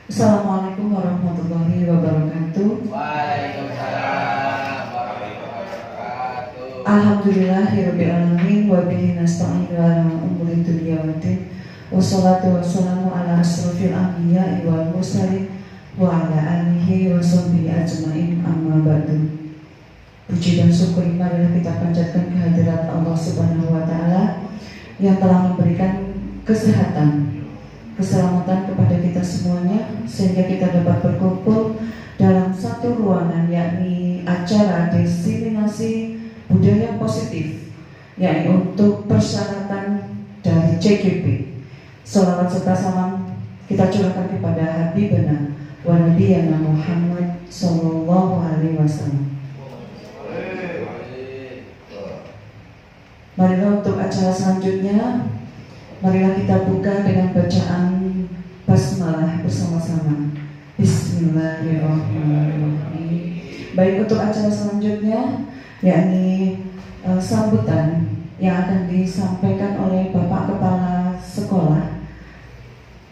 Assalamualaikum warahmatullahi wabarakatuh. Waalaikumsalam warahmatullahi wabarakatuh. Alhamdulillahirabbil alamin wa bihi nasta'inu ala umuri dunya waddin. Wassalatu wassalamu ala asrofil anbiya'i wal mursalin wa ala alihi wa sahbihi ajmain, amma ba'du. Puji dan syukur marilah kita panjatkan kehadirat Allah Subhanahu wa taala yang telah memberikan kesehatan, keselamatan kepada kita semuanya, sehingga kita dapat berkumpul dalam satu ruangan, yakni acara diseminasi budaya positif, yakni untuk persyaratan dari CGP. Salawat serta salam kita curahkan kepada Habibana wa Nabiyana Muhammad sallallahu alaihi wasallam. Marilah untuk acara selanjutnya, marilah kita buka dengan bacaan basmalah bersama-sama. Bismillahirrahmanirrahim. Baik, untuk acara selanjutnya yakni sambutan yang akan disampaikan oleh Bapak Kepala Sekolah,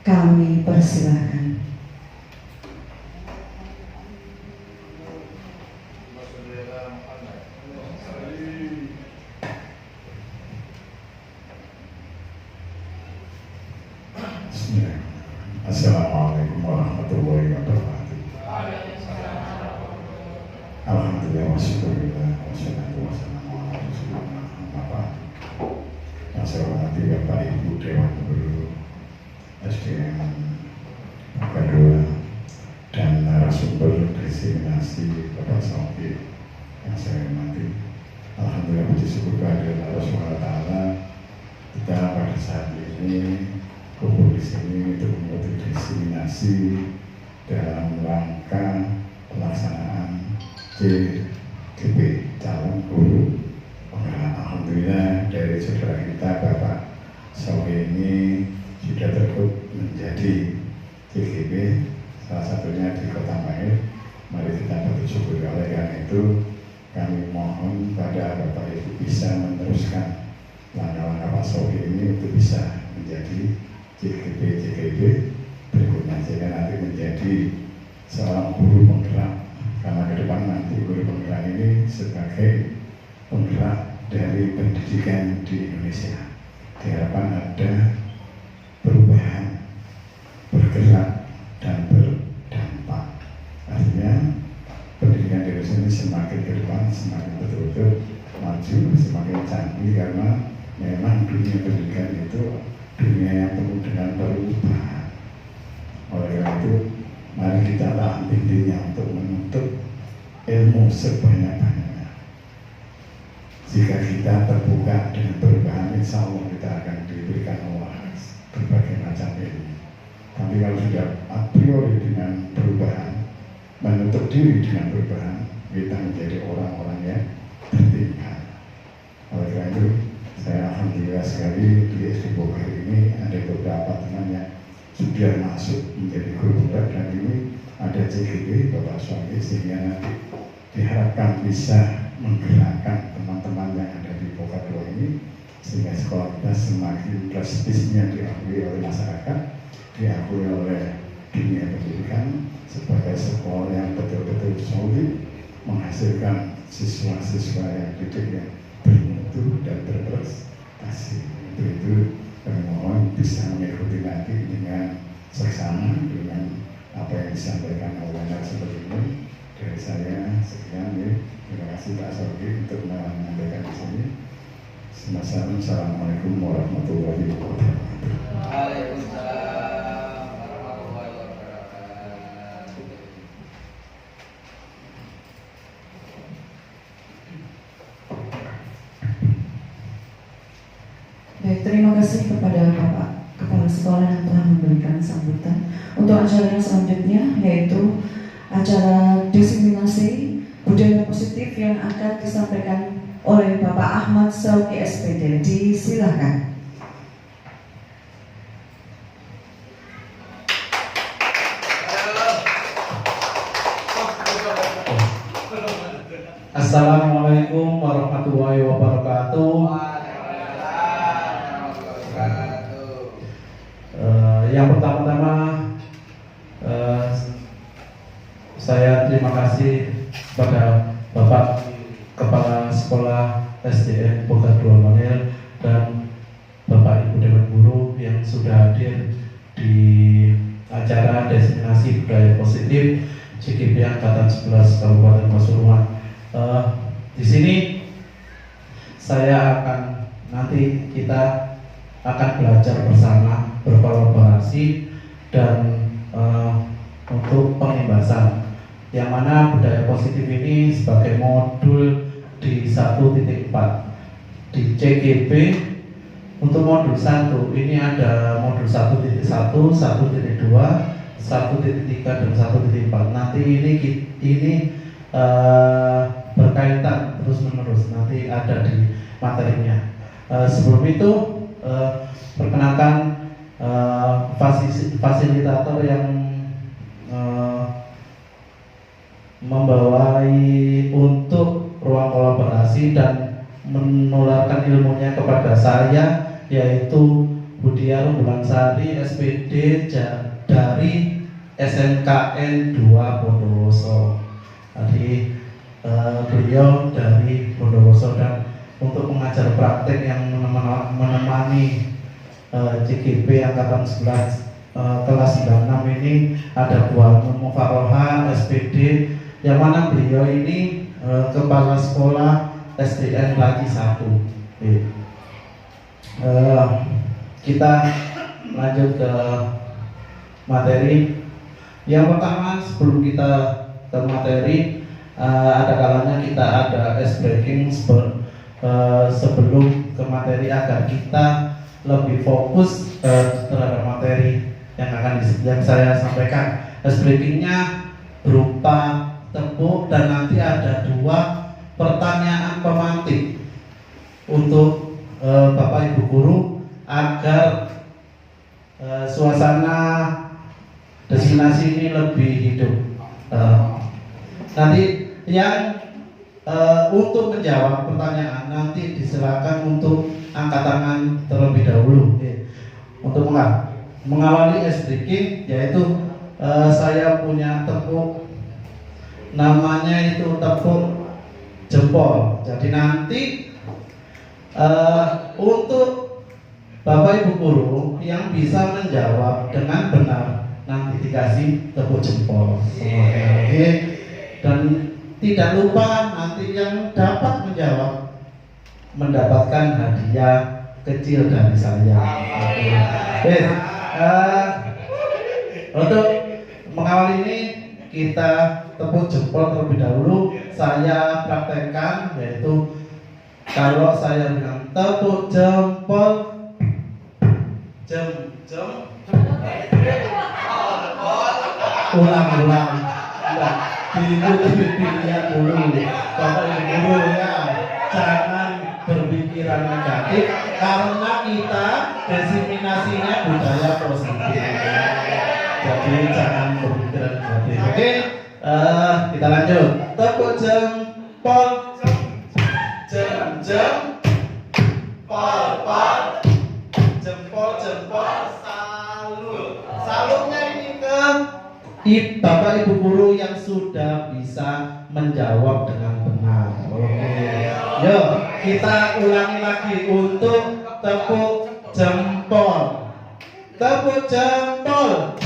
kami persilahkan. Assalamualaikum warahmatullahi wabarakatuh. Alhamdulillah wa syukurillah wa salatu wa salamu ala rasulillah. Yang saya hormati Bapak Ibu Dewan Guru SDM Kedua dan narasumber diseminasi Bapak Sofi yang saya hormati. Alhamdulillah, puji syukur kehadiran Allah Subhanahu wa taala, kita pada saat ini kumpul di sini untuk mengikuti diseminasi dalam rangka pelaksanaan CGP, calon guru penggerak. Alhamdulillah, dari saudara kita Bapak Sofi ini sudah terikut menjadi CGP, salah satunya di Kota Maher. Mari kita bersyukur. Oleh karena itu kami mohon pada Bapak Ibu bisa meneruskan langkah-langkah Pak Sofi ini untuk bisa menjadi CGP berikutnya, sehingga nanti menjadi seorang guru penggerak. Karena ke depan nanti guru penggerak ini sebagai penggerak dari pendidikan di Indonesia. Diharapkan ada perubahan, bergerak dan berdampak. Artinya pendidikan di Indonesia ini semakin ke depan, semakin betul-betul maju, semakin canggih, karena memang dunia pendidikan itu dunia yang penuh dengan perubahan. Oleh karena itu, mari kita tahan intinya untuk menuntut ilmu sebanyak-banyaknya. Jika kita terbuka dengan perubahan, insya Allah kita akan diberikan Allah berbagai macam ilmu. Tapi kalau sudah a priori dengan perubahan, menutup diri dengan perubahan, kita menjadi orang-orang yang tertinggal. Oleh karena itu, saya alhamdulillah sekali di SD Bogor ini ada beberapa teman yang sudah masuk menjadi guru penggerak, dan ini ada CGP Bapak Sofi, sehingga nanti diharapkan bisa menggerakkan teman-teman yang ada di Bogor ini, sehingga sekolah kita semakin prestisinya diakui oleh masyarakat, diakui oleh dunia pendidikan sebagai sekolah yang betul-betul solid, menghasilkan siswa-siswa yang didik yang bermutu dan berprestasi. Untuk itu kami mohon bisa mengikuti nanti dengan seksama dengan apa yang disampaikan oleh seperti ini. Dari saya sekian ya. Terima kasih Pak Sofi untuk menyampaikan di sini. Assalamualaikum warahmatullahi wabarakatuh. Waalaikumsalam warahmatullahi wabarakatuh. Baik, terima kasih kepada Bapak Kepala Sekolah yang telah memberikan sambutan. Untuk acara yang selanjutnya, yaitu acara diseminasi budaya positif yang akan disampaikan oleh Bapak Ahmad Sauki SPD. Disilakan. Assalamualaikum warahmatullahi wabarakatuh. Waalaikumsalam warahmatullahi wabarakatuh. Yang pertama-tama terima kasih kepada Bapak Kepala Sekolah SDN Boga 2 Manil dan Bapak Ibu Dewan Guru yang sudah hadir di acara Diseminasi Budaya Positif CGP Angkatan 11 Kabupaten Pasuruan. Di sini kita akan belajar bersama, berkolaborasi dan untuk pengembasan, yang mana budaya positif ini sebagai modul di 1.4 di CGP. Untuk modul 1 ini ada modul 1.1, 1.2, 1.3 dan 1.4. Nanti ini berkaitan terus menerus, nanti ada di materinya. Sebelum itu perkenalkan fasilitator yang membawai untuk ruang kolaborasi dan menularkan ilmunya kepada saya, yaitu Budiar Bulansari SPD dari SMKN 2 Bondowoso. Tadi beliau dari Bondowoso, dan untuk pengajar praktek yang menemani CGP Angkatan 11 kelas 96 ini ada Bu Mufaroha SPD, yang mana beliau ini Kepala Sekolah SDN Lagi 1. Kita lanjut ke materi. Yang pertama, sebelum kita ke materi, ada kalanya kita ada ice breaking sebelum ke materi agar kita lebih fokus terhadap materi yang saya sampaikan. Ice breakingnya berupa tepuk, dan nanti ada 2 pertanyaan pemantik untuk Bapak Ibu Guru agar suasana destinasi ini lebih hidup. Nanti yang untuk menjawab pertanyaan nanti disilakan untuk angkat tangan terlebih dahulu. Untuk mengawali ice breaking, yaitu saya punya tepuk, namanya itu tepuk jempol. Jadi nanti untuk Bapak Ibu Guru yang bisa menjawab dengan benar nanti dikasih tepuk jempol. Oke. Dan tidak lupa nanti yang dapat menjawab mendapatkan hadiah kecil dari saya. Oke. Untuk mengawali ini kita tepuk jempol terlebih dahulu. Saya praktekkan, yaitu kalau saya bilang tepuk jempol, ulang. Dilihat dulu, Bapak Ibu Guru ya, jangan berpikiran negatif, karena kita diseminasinya budaya positif. Jadi jangan berpikiran negatif. Oke, kita lanjut. Tepuk jempol, jempol, salutnya ini ke Bapak Ibu Guru yang sudah bisa menjawab dengan benar. Oke. Yuk, kita ulangi lagi untuk tepuk jempol. Tepuk jempol.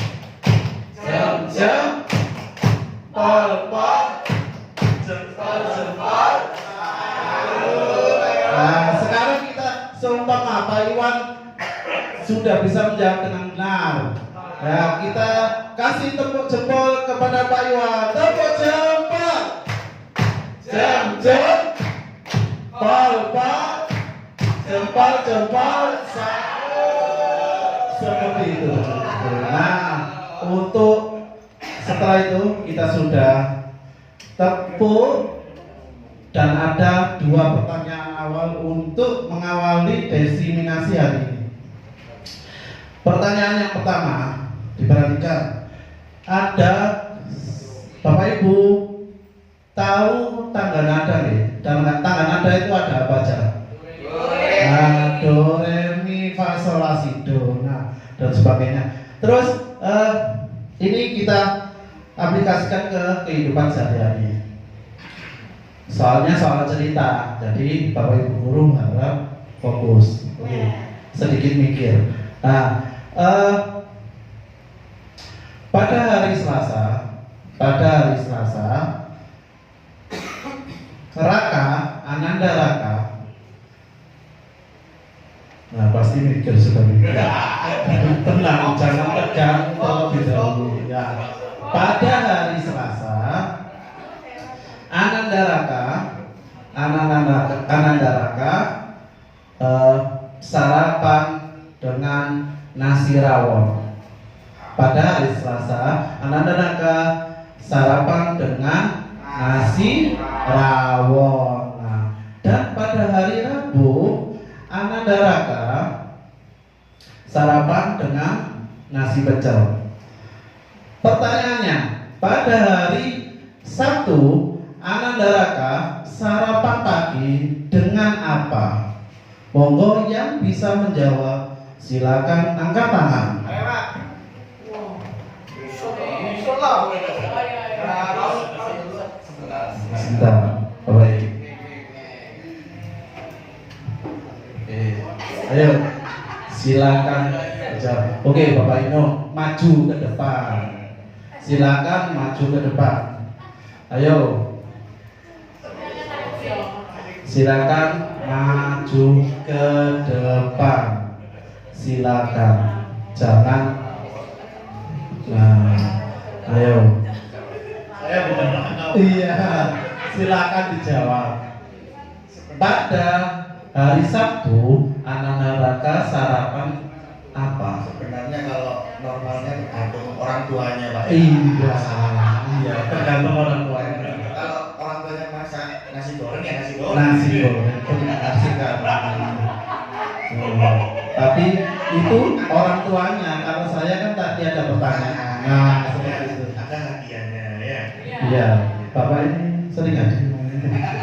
Jempol. Nah, sekarang kita seumpama Pak Iwan sudah bisa menjawab dengan benar. Nah, kita kasih tepuk jempol kepada Pak Iwan. Tepuk jempol. Jempol. Seperti itu. Nah, untuk setelah itu kita sudah tepuk, dan ada 2 pertanyaan awal untuk mengawali diseminasi hari ini. Pertanyaan yang pertama, diperhatikan, ada Bapak Ibu tahu tangga nada nih? Tangga nada itu ada apa aja? Nah, do, re, mi, fa, sol, la, si, do, nah, dan sebagainya. Terus ini kita aplikasikan ke kehidupan sehari-hari. Soalnya soal cerita, jadi Bapak Ibu guru harap fokus. Oke, sedikit mikir. Nah, pada hari Selasa, Ananda Raka. Nah, pasti mikir sudah mikir. Tenang, jangan tegang terlebih dahulu. Ya. Pada hari Selasa, Ananda Raka sarapan dengan nasi rawon. Pada hari Selasa, Ananda Raka sarapan dengan nasi rawon. Nah, dan pada hari Rabu, Ananda Raka sarapan dengan nasi pecel. Pertanyaannya, pada hari Sabtu, Ananda Raka sarapan pagi dengan apa? Monggo yang bisa menjawab silakan angkat tangan. Sebentar, baik. Ayo, silakan jawab. Oke, Bapak Ino, maju ke depan. Silakan maju ke depan. Ayo. Silakan maju ke depan. Silakan. Jangan. Nah, ayo. Iya, silakan dijawab. Pada hari Sabtu, Ananda Raka sarapan apa? Sebenarnya kalau normalnya tergantung orang tuanya, Pak. Iya, tergantung orang tuanya. Kalau orang tuanya masak nasi goreng ya nasi goreng. Nasi goreng, nasi goreng. Tapi itu orang tuanya. Kalau saya kan tadi ada pertanyaan. Nah, seperti itu. Ada hadiahnya ya. Iya, Bapak ini sering ada.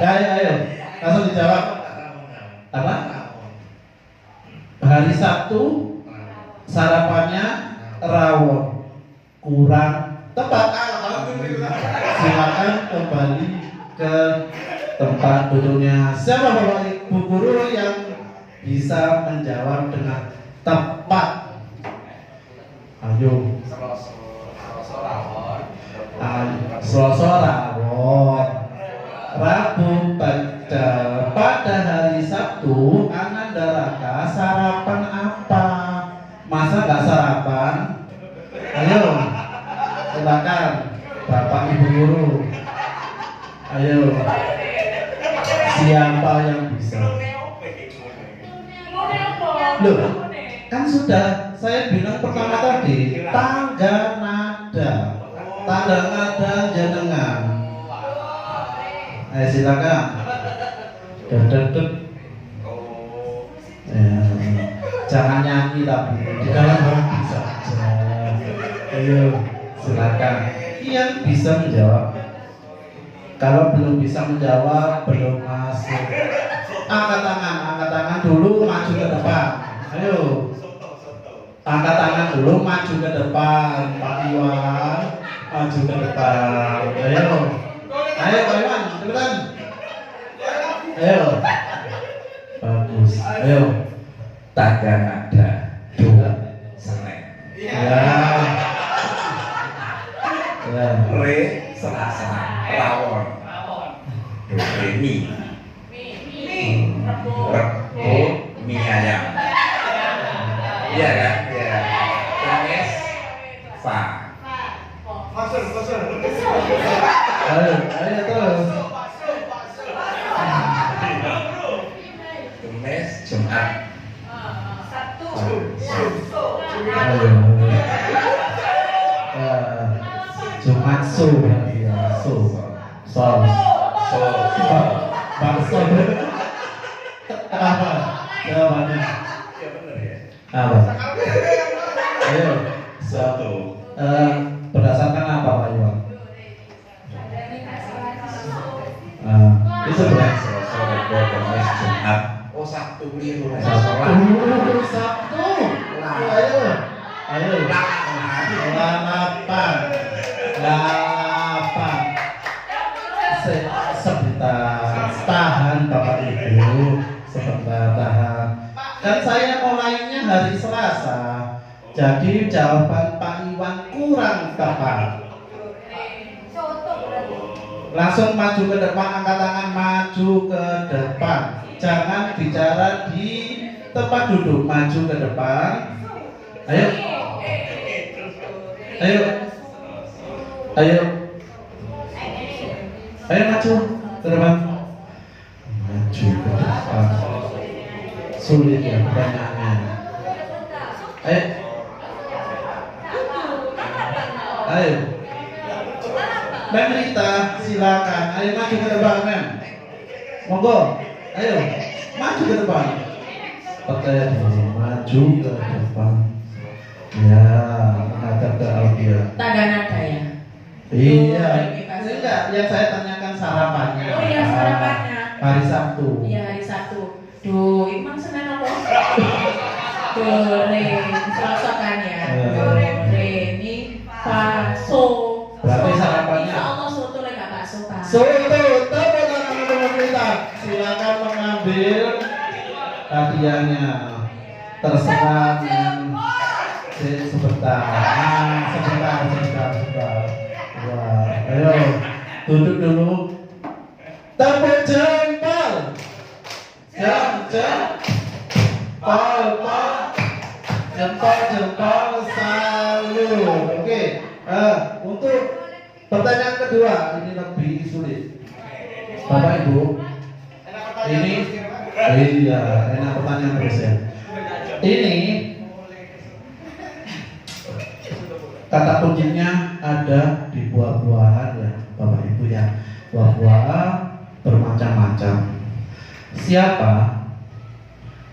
Ayo, langsung dijawab. Apa? Hari Sabtu sarapannya rawon. Kurang tepat. Silakan kembali ke tempat duduknya. Siapa Bapak Ibu guru yang bisa menjawab dengan tepat? Ayo. Selasa rawon. Rabu pada hari Sabtu Ananda Raka sarapan apa? Masa nggak sarapan? Ayo, silakan Bapak Ibu guru. Ayo, siapa yang bisa? Loh, kan sudah saya bilang pertama tadi tangga nada jenengan. Ayo silakan. Dededed. Ya, jangan nyanyi tapi di dalam hati saja. Ayo silakan. Yang bisa menjawab. Kalau belum bisa menjawab, belum masuk. Angkat tangan dulu, maju ke depan. Ayo. Angkat tangan dulu, maju ke depan. Pak Iwan, maju ke depan. Ayo. Ayo Pak Iwan, cepetan. Ayo. Bagus. Ayo. Tangga nada do Senin. Ya. Ya. Re Selasa rawon. Do re mi. Rebo mie ayam. Iya kan? Iya. Kamis fa. Ayo terus. Kamis Jumat. Ayo. Jumat su berarti ya. Sol. Bakso. Apa? Jawabannya. Apa? Ayo. Satu. Berdasarkan apa Pak Iwan? Itu berarti Selasa, Rabu, Kamis, Jumat. Oh Sabtu keliru. Sabtu. Ayo. Selamat. Kan saya mulainya hari Selasa. Jadi jawaban Pak Iwan kurang tepat. Langsung maju ke depan, angkat tangan, maju ke depan. Jangan bicara di tempat duduk, maju ke depan. Ayo. Ayo. Ayo. Ayo maju ke depan. Maju ke depan. Sulit ya pertanyaannya. Ayo. Ayo. Mem Rita, silakan. Ayo maju ke depan, Mem. Monggo. Ayo, maju ke depan. Percaya diri, maju ke depan. Ya, menghadap ke Aldia. Tanda nada ya. Iya. Enggak, yang saya tanyakan sarapannya. Oh iya, sarapannya. Hari Sabtu. Iya, hari Sabtu. Duh, Imam Senin apa? Do, re, Selasa kan ya. Do, re, mi, fa, so. Berarti sarapannya. Insya Allah soto lek gak bakso kan. Soto, tepuk tangan untuk pemerintah. Silakan mengambil hadiahnya. Terserah Mem. Sebentar. Sebentar. Wah, ayo duduk dulu. Tepuk jempol. Jempol, salut. Oke. Untuk pertanyaan kedua, ini lebih sulit. Bapak Ibu, ini iya, enak pertanyaan terus ya. Ini kata kuncinya ada di buah-buahan ya, Bapak Ibu ya. Buah-buah bermacam-macam. Siapa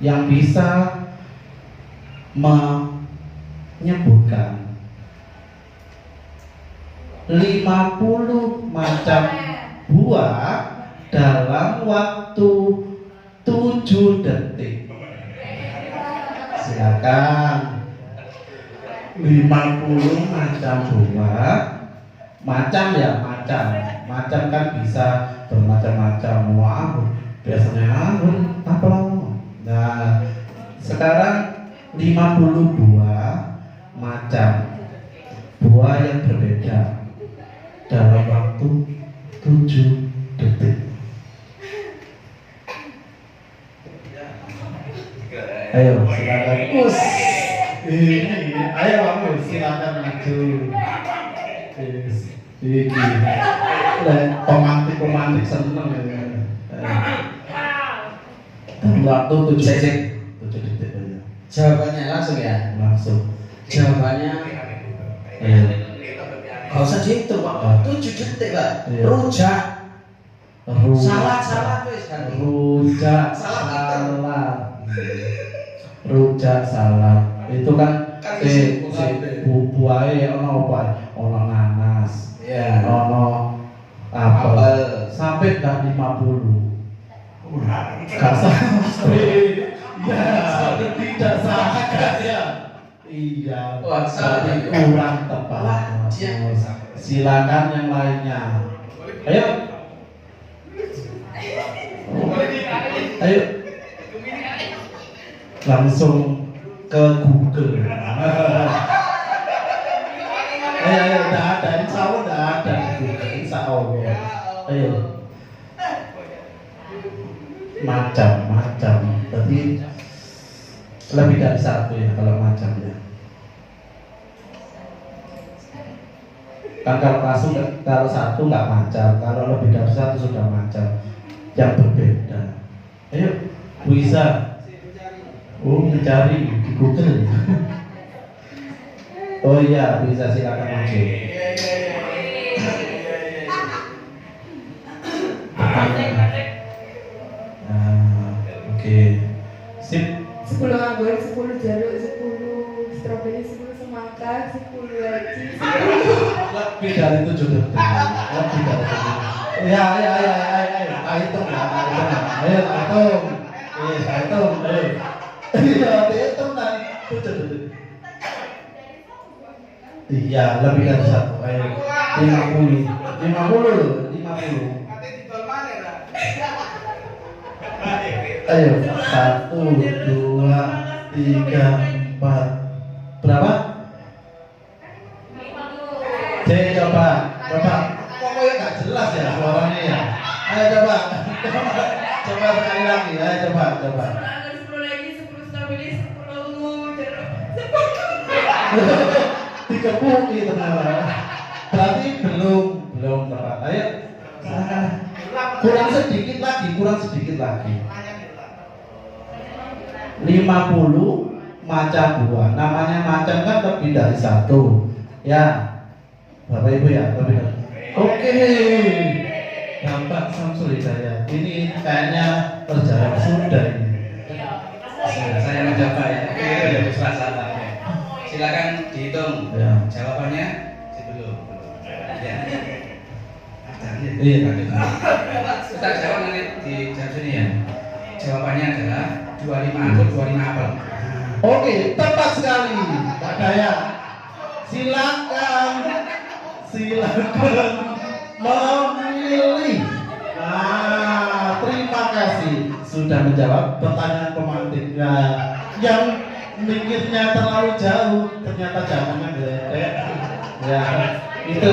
yang bisa menyebutkan 50 macam buah dalam waktu 7 detik? Silakan. 50 macam buah. Macam ya, macam kan bisa bermacam-macam. Wah, biasanya apa? Nah, sekarang 50 buah macam buah yang berbeda dalam waktu 7 detik. Ayo silakan. Ini, ayo kamu silakan maju. Ini, pemantik seneng ya. Dalam waktu 7 detik. 7 detik aja. Jawabannya langsung ya. Langsung. Jawabannya Ayo. gak usah dihitung Pak. 7 detik Pak. Iya. Rujak. Salad wis kan. Rujak salad. Itu kan buahnya ono apa? Ono nanas. Iya. Ono apel. Sampai gak 50. Gak sampai. Ya, tidak sangat ya. Iya. Wah, salah. Kurang tepat. Silakan yang lainnya. Ayo. Ayo. Langsung ke Google. Ayo, udah ada. Insya Allah udah ada di Google. Insya Allah. Ayo. Macam-macam. Berarti lebih dari satu ya kalau macamnya. Kan kalau satu nggak macam, kalau lebih dari satu sudah macam yang berbeda. Ayo, bisa. Oh, mencari di Google. Oh iya, bisa, silakan maju. Oke. Sip. 10 anggur, 10 jeruk, 10 stroberi, 10 semangka, 10 leci, 10 Lebih dari 7 detik. Lebih dari 7. Ya, hitung ya, Ayo, hitung. Hitung. Ayo. Iya, hitung dan 7 detik. Iya, lebih dari 1. Ayo. 50 loh, 50. Ayo, 1, 2, 3, 4. Berapa? C, coba. Pokoknya nggak jelas ya suaranya ya. Ayo coba. Coba sekali lagi. Ayo coba. Ada 10 lagi, 10 strawberry, 10 jeruk. Dikepuki ternyata. Berarti belum tepat. Ayo. Kurang sedikit lagi. 50 macam buah. Namanya macam kan lebih dari satu. Ya, Bapak Ibu ya, lebih dari. Oke. Bapak Samsul Hidayat. Ini kayaknya terjawab sudah ini. Saya mencoba ya. Oke, itu ya suasana. Silakan dihitung. Ya. Jawabannya belum. Ya. Iya. Kita jawab nanti di jawab sini ya. Jawabannya adalah 25 anggur, 25 apel. Oke, tepat sekali, Pak Daya. Silakan memilih. Nah, terima kasih sudah menjawab pertanyaan pemantiknya. Yang mikirnya terlalu jauh, ternyata jawabannya gede. Ya, itu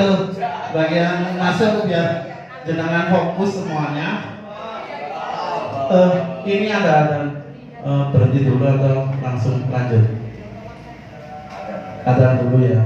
bagian masuk biar jenengan fokus semuanya. Ini ada berhenti dulu atau langsung lanjut? Ada dulu ya.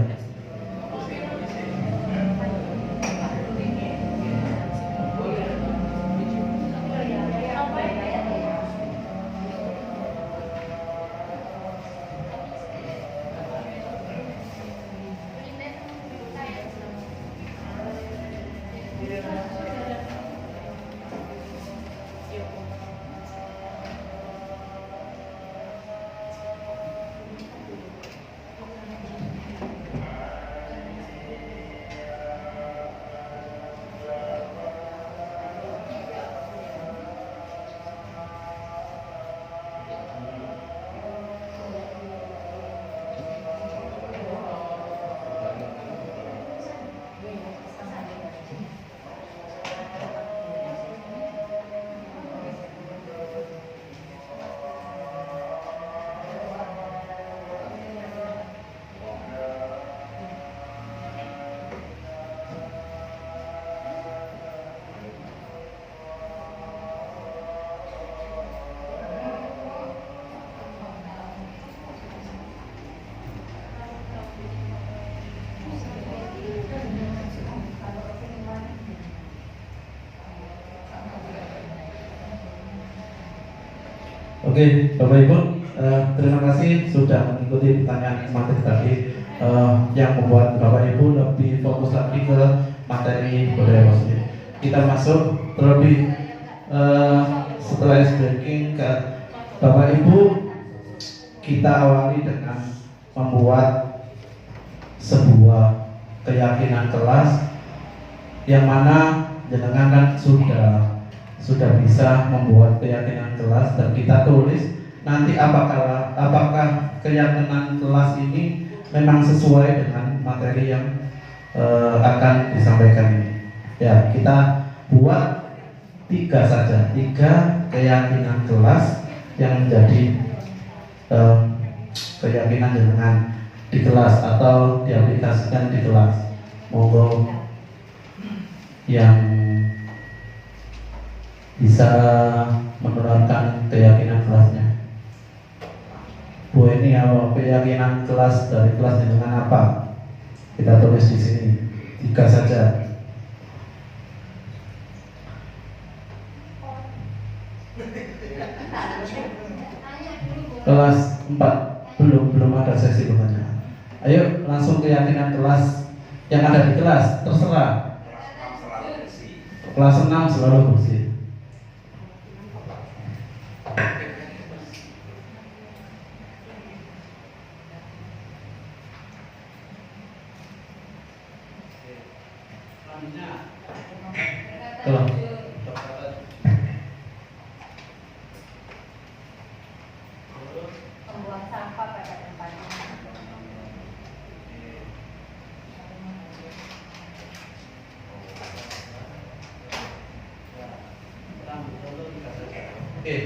Oke, Bapak Ibu, terima kasih sudah mengikuti pertanyaan materi tadi yang membuat Bapak Ibu lebih fokus lagi ke materi budaya positif. Kita masuk terlebih setelah breaking ke Bapak Ibu, kita awali dengan membuat sebuah keyakinan kelas yang mana jenengan kan sudah bisa membuat keyakinan kelas dan kita tulis nanti apakah keyakinan kelas ini memang sesuai dengan materi yang akan disampaikan ini. Ya, kita buat 3 saja, 3 keyakinan kelas yang menjadi keyakinan jenengan di kelas atau diaplikasikan di kelas. Monggo yang bisa menerapkan keyakinan kelasnya. Bu, ini apa keyakinan kelas dari kelas dengan apa? Kita tulis di sini 3 saja. Kelas 4 belum ada sesi pertanyaan. Ayo langsung keyakinan kelas yang ada di kelas, terserah. Kelas 6 selalu bersih. Kalau Membuang sampah pada tempatnya. Oke.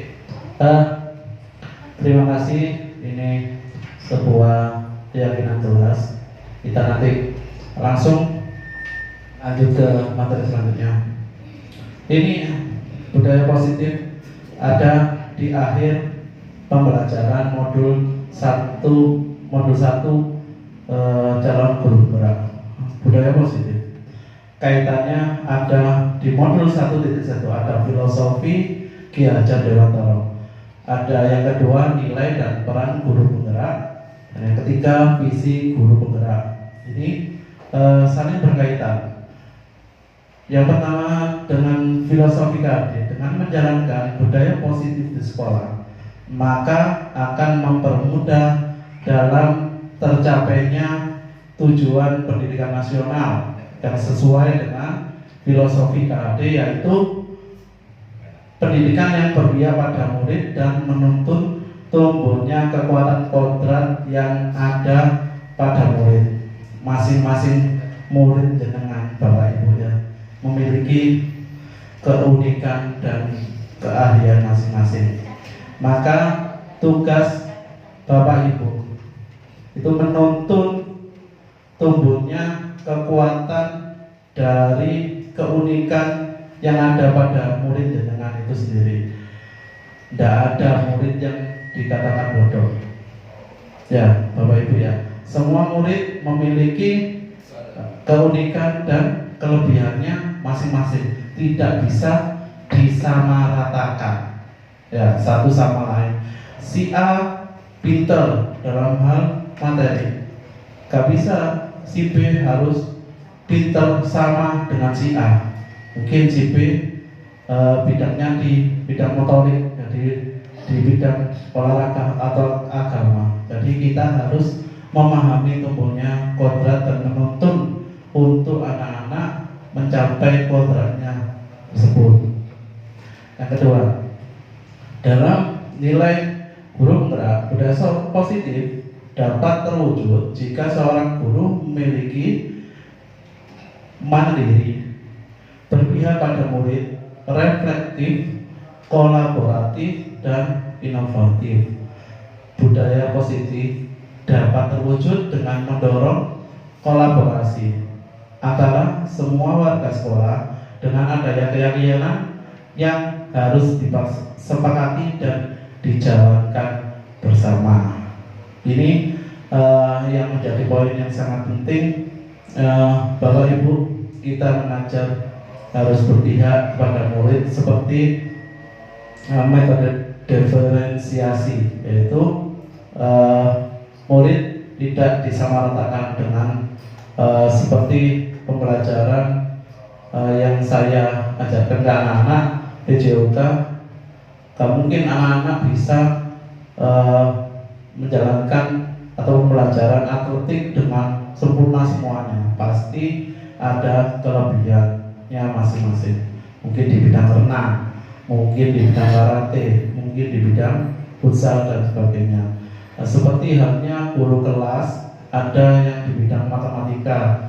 Terima kasih ini sebuah keyakinan jelas. Kita nanti langsung lanjut ke materi selanjutnya. Ini budaya positif ada di akhir pembelajaran modul 1 calon guru penggerak budaya positif. Kaitannya ada di modul 1.1 ada filosofi Ki Hajar Dewantara. Ada yang kedua nilai dan peran guru penggerak, dan yang ketiga visi guru penggerak. Ini saling berkaitan. Yang pertama dengan filosofi KHD, dengan menjalankan budaya positif di sekolah, maka akan mempermudah dalam tercapainya tujuan pendidikan nasional yang sesuai dengan filosofi KHD, yaitu pendidikan yang berpihak pada murid dan menuntun tumbuhnya kekuatan kodrat yang ada pada murid. Masing-masing murid dengan Bapak Ibu ya memiliki keunikan dan keahlian masing-masing. Maka tugas Bapak Ibu itu menuntun tumbuhnya kekuatan dari keunikan yang ada pada murid jenengan itu sendiri. Tidak ada murid yang dikatakan bodoh. Ya, Bapak Ibu ya. Semua murid memiliki keunikan dan kelebihannya masing-masing. Tidak bisa disamaratakan. Ya, satu sama lain. Si A pinter dalam hal materi, gak bisa si B harus pinter sama dengan si A. Mungkin si B bidangnya di bidang motorik, jadi di bidang olahraga atau agama. Jadi kita harus memahami tumbuhnya kodrat dan menuntun untuk anak-anak mencapai kodratnya tersebut. Yang kedua, dalam nilai guru penggerak budaya positif dapat terwujud jika seorang guru memiliki mandiri, berpihak pada murid, reflektif, kolaboratif, dan inovatif. Budaya positif dapat terwujud dengan mendorong kolaborasi antara semua warga sekolah dengan adanya keyakinan yang harus disepakati dan dijalankan bersama. Ini yang menjadi poin yang sangat penting. Bapak Ibu, kita mengajar harus berpihak kepada murid seperti metode diferensiasi, yaitu murid tidak disamaratakan dengan seperti pembelajaran yang saya ajarkan ke anak-anak PJOK. Gak mungkin anak-anak bisa menjalankan atau pembelajaran atletik dengan sempurna semuanya. Pasti ada kelebihannya masing-masing. Mungkin di bidang renang, mungkin di bidang karate, mungkin di bidang futsal dan sebagainya. Seperti halnya guru kelas, ada yang di bidang matematika,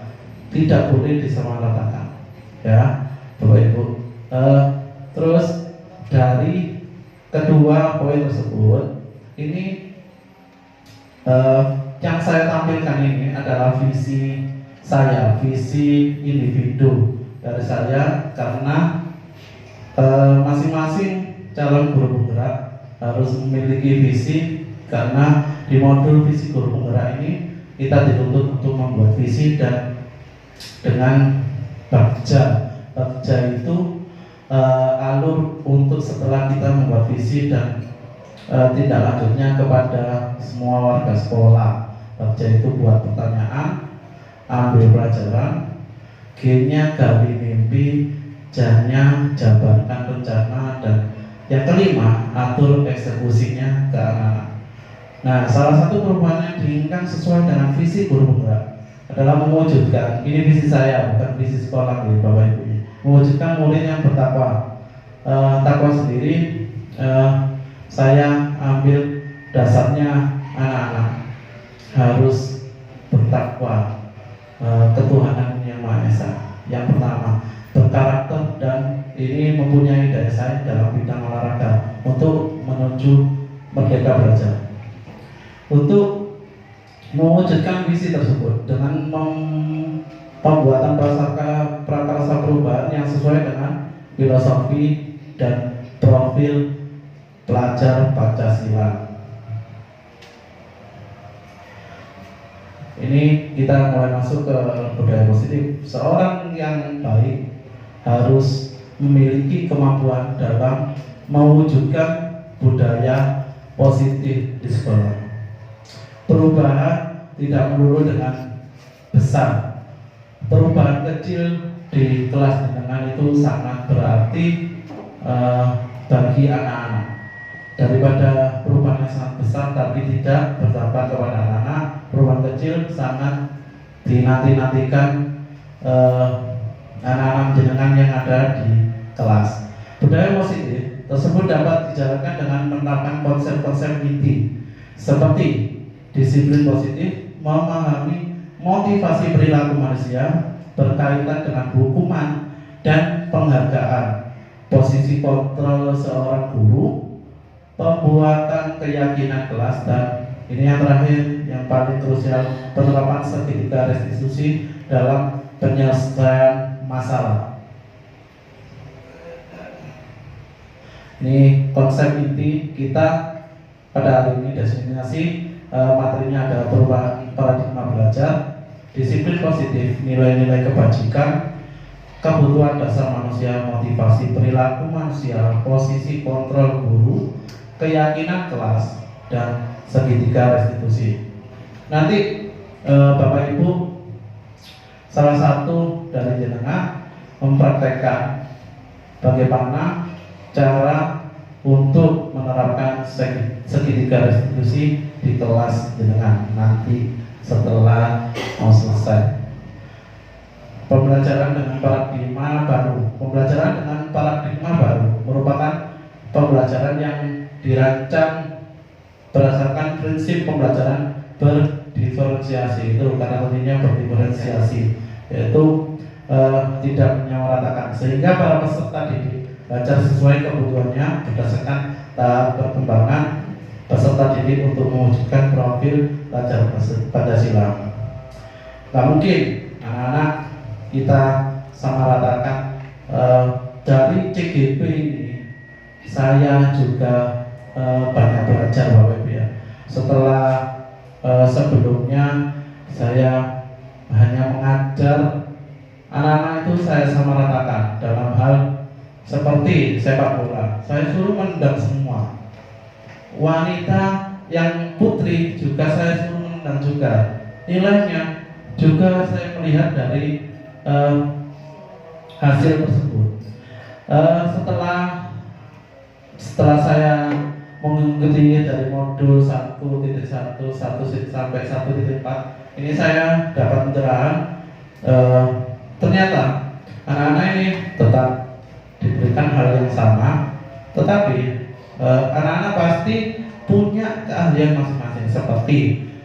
tidak boleh disamaratakan, ya Bapak Ibu. Terus dari kedua poin tersebut, ini yang saya tampilkan ini adalah visi saya, visi individu dari saya, karena masing-masing calon guru penggerak harus memiliki visi. Karena di modul visi guru penggerak ini kita dituntut untuk membuat visi dan dengan bagja. Bagja itu alur untuk setelah kita membuat visi dan tindak lanjutnya kepada semua warga sekolah. Bagja itu buat pertanyaan, ambil pelajaran, G-nya gali mimpi, J-nya jabarkan rencana, dan yang kelima atur eksekusinya ke anak-anak. Nah, salah satu perubahan yang diinginkan sesuai dengan visi guru penggerak adalah mewujudkan, ini visi saya bukan visi sekolah nih Bapak Ibu, mewujudkan murid yang bertakwa. Takwa sendiri saya ambil dasarnya anak-anak harus bertakwa ketuhanan yang Maha Esa. Yang pertama, berkarakter, dan ini mempunyai daya saing dalam bidang olahraga untuk menuju merdeka belajar. untuk mewujudkan visi tersebut dengan pembuatan prakarsa perubahan yang sesuai dengan filosofi dan profil pelajar Pancasila. Ini kita mulai masuk ke budaya positif. Seorang yang baik harus memiliki kemampuan dalam mewujudkan budaya positif di sekolah. Perubahan tidak melulu dengan besar. Perubahan kecil di kelas jenengan itu sangat berarti bagi anak-anak. Daripada perubahan yang sangat besar tapi tidak berdampak kepada anak-anak, perubahan kecil sangat dinanti-nantikan anak-anak jenengan yang ada di kelas. Budaya positif tersebut dapat dijalankan dengan menerapkan konsep-konsep inti seperti disiplin positif, memahami motivasi perilaku manusia berkaitan dengan hukuman dan penghargaan, posisi kontrol seorang guru, pembuatan keyakinan kelas, dan ini yang terakhir yang paling krusial, penerapan segitiga restitusi dalam penyelesaian masalah. Ini konsep inti kita pada hari ini. Destinasi materinya ada perubahan paradigma belajar, disiplin positif, nilai-nilai kebajikan, kebutuhan dasar manusia, motivasi perilaku manusia, posisi kontrol guru, keyakinan kelas, dan segitiga restitusi. Nanti Bapak Ibu salah satu dari jenengan mempraktekkan bagaimana cara untuk menerapkan segitiga restitusi di kelas jenengan nanti setelah mau selesai. Pembelajaran dengan paradigma baru. Pembelajaran dengan paradigma baru merupakan pembelajaran yang dirancang berdasarkan prinsip pembelajaran berdiferensiasi. Itu kata kuncinya berdiferensiasi, yaitu tidak menyamaratakan, sehingga para peserta didik belajar sesuai kebutuhannya berdasarkan tahap perkembangan peserta didik untuk mewujudkan profil pelajar Pancasila. Gak mungkin anak-anak kita samaratakan. Dari CGP ini saya juga banyak belajar Bapak Ibu ya. Setelah sebelumnya saya hanya mengajar anak-anak itu, saya samaratakan dalam hal seperti sepak bola. Saya suruh menendang semua. Wanita yang putri juga saya suruh menendang juga. Nilainya juga saya melihat dari hasil tersebut. Setelah saya mengikuti dari modul 1.1 sampai 1.4, ini saya dapat pencerahan. Ternyata anak-anak ini tetap diberikan hal yang sama, tetapi anak-anak pasti punya keahlian masing-masing. Seperti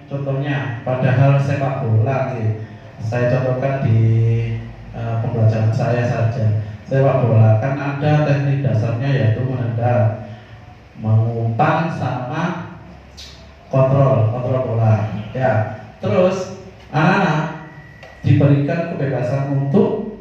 contohnya pada hal sepak bola, saya contohkan di pembelajaran saya saja. Sepak bola kan ada teknik dasarnya, yaitu menendang, mengumpan, sama kontrol bola. Ya, terus anak-anak diberikan kebebasan untuk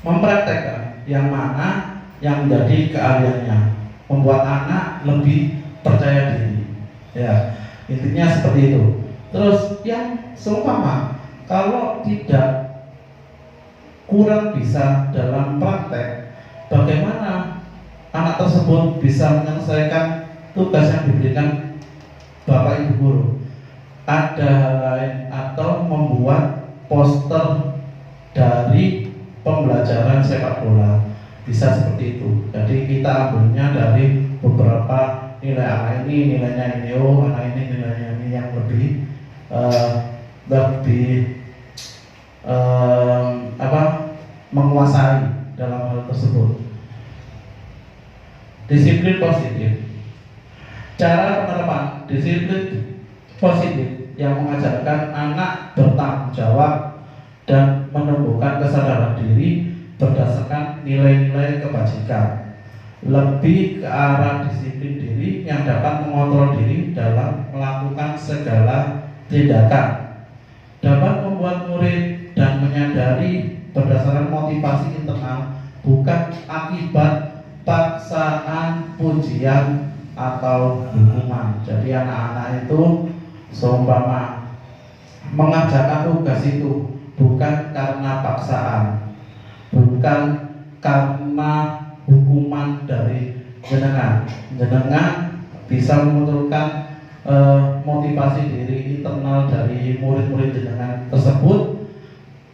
mempraktekkan yang mana yang menjadi keahliannya, membuat anak lebih percaya diri. Ya, intinya seperti itu. Terus yang seumpama kalau tidak kurang bisa dalam praktek, bagaimana anak tersebut bisa menyelesaikan tugas yang diberikan Bapak Ibu guru? Ada hal lain, atau membuat poster dari pembelajaran sepak bola, bisa seperti itu. Jadi kita ambilnya dari beberapa nilai, anak ini nilainya ini, anak ini nilainya ini, yang lebih menguasai dalam hal tersebut. Disiplin positif. Cara penerapan disiplin positif yang mengajarkan anak bertanggung jawab dan menumbuhkan kesadaran diri berdasarkan nilai-nilai kebajikan, lebih ke arah disiplin diri yang dapat mengontrol diri dalam melakukan segala tindakan. Dapat membuat murid dan menyadari berdasarkan motivasi internal, bukan akibat paksaan, pujian, atau hukuman. Jadi anak-anak itu seumpama mengerjakan tugas itu bukan karena paksaan, bukan karena hukuman dari jenengan. Jenengan bisa memunculkan motivasi diri internal dari murid-murid jenengan tersebut,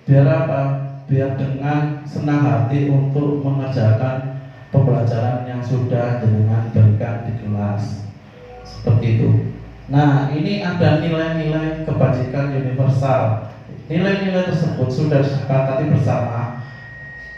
biar apa? Biar dengan senang hati untuk mengerjakan pembelajaran yang sudah jenengan berikan di kelas. Seperti itu. Nah, ini ada nilai-nilai kebajikan universal. Nilai-nilai tersebut sudah disepakati bersama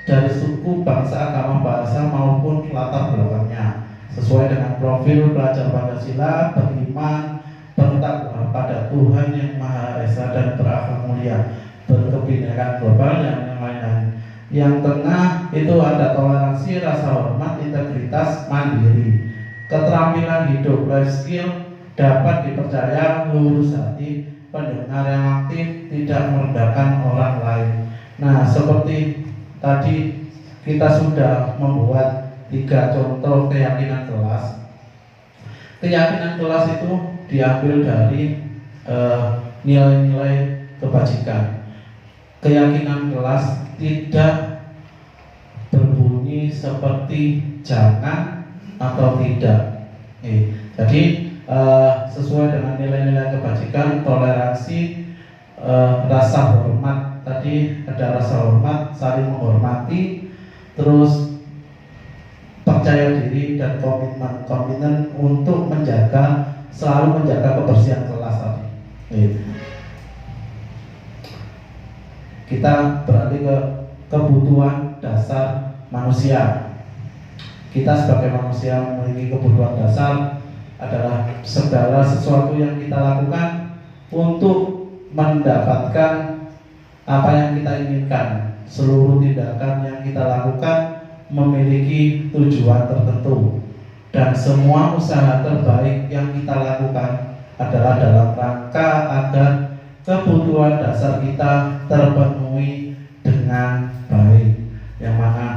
dari suku, bangsa, agama, bahasa maupun latar belakangnya, sesuai dengan profil pelajar Pancasila, beriman, bertakwa pada Tuhan yang Maha Esa dan berakhlak mulia, berkebinekaan global, dan yang lain-lain. Yang tengah itu ada toleransi, rasa hormat, integritas, mandiri, keterampilan hidup, life skill, dapat dipercaya, lurus hati, pendengar yang aktif, tidak merendahkan orang lain. Nah, seperti tadi kita sudah membuat 3 contoh keyakinan kelas. Keyakinan kelas itu diambil dari nilai-nilai kebajikan. Keyakinan kelas tidak berbunyi seperti jangan atau tidak. Jadi sesuai dengan nilai-nilai kebajikan, toleransi, rasa hormat. Tadi ada rasa hormat, saling menghormati, terus percaya diri dan komitmen untuk selalu menjaga kebersihan kelas tadi. Kita beralih ke kebutuhan dasar manusia. Kita sebagai manusia memiliki kebutuhan dasar adalah segala sesuatu yang kita lakukan untuk mendapatkan apa yang kita inginkan. Seluruh tindakan yang kita lakukan memiliki tujuan tertentu, dan semua usaha terbaik yang kita lakukan adalah dalam rangka agar kebutuhan dasar kita terpenuhi dengan baik. Yang mana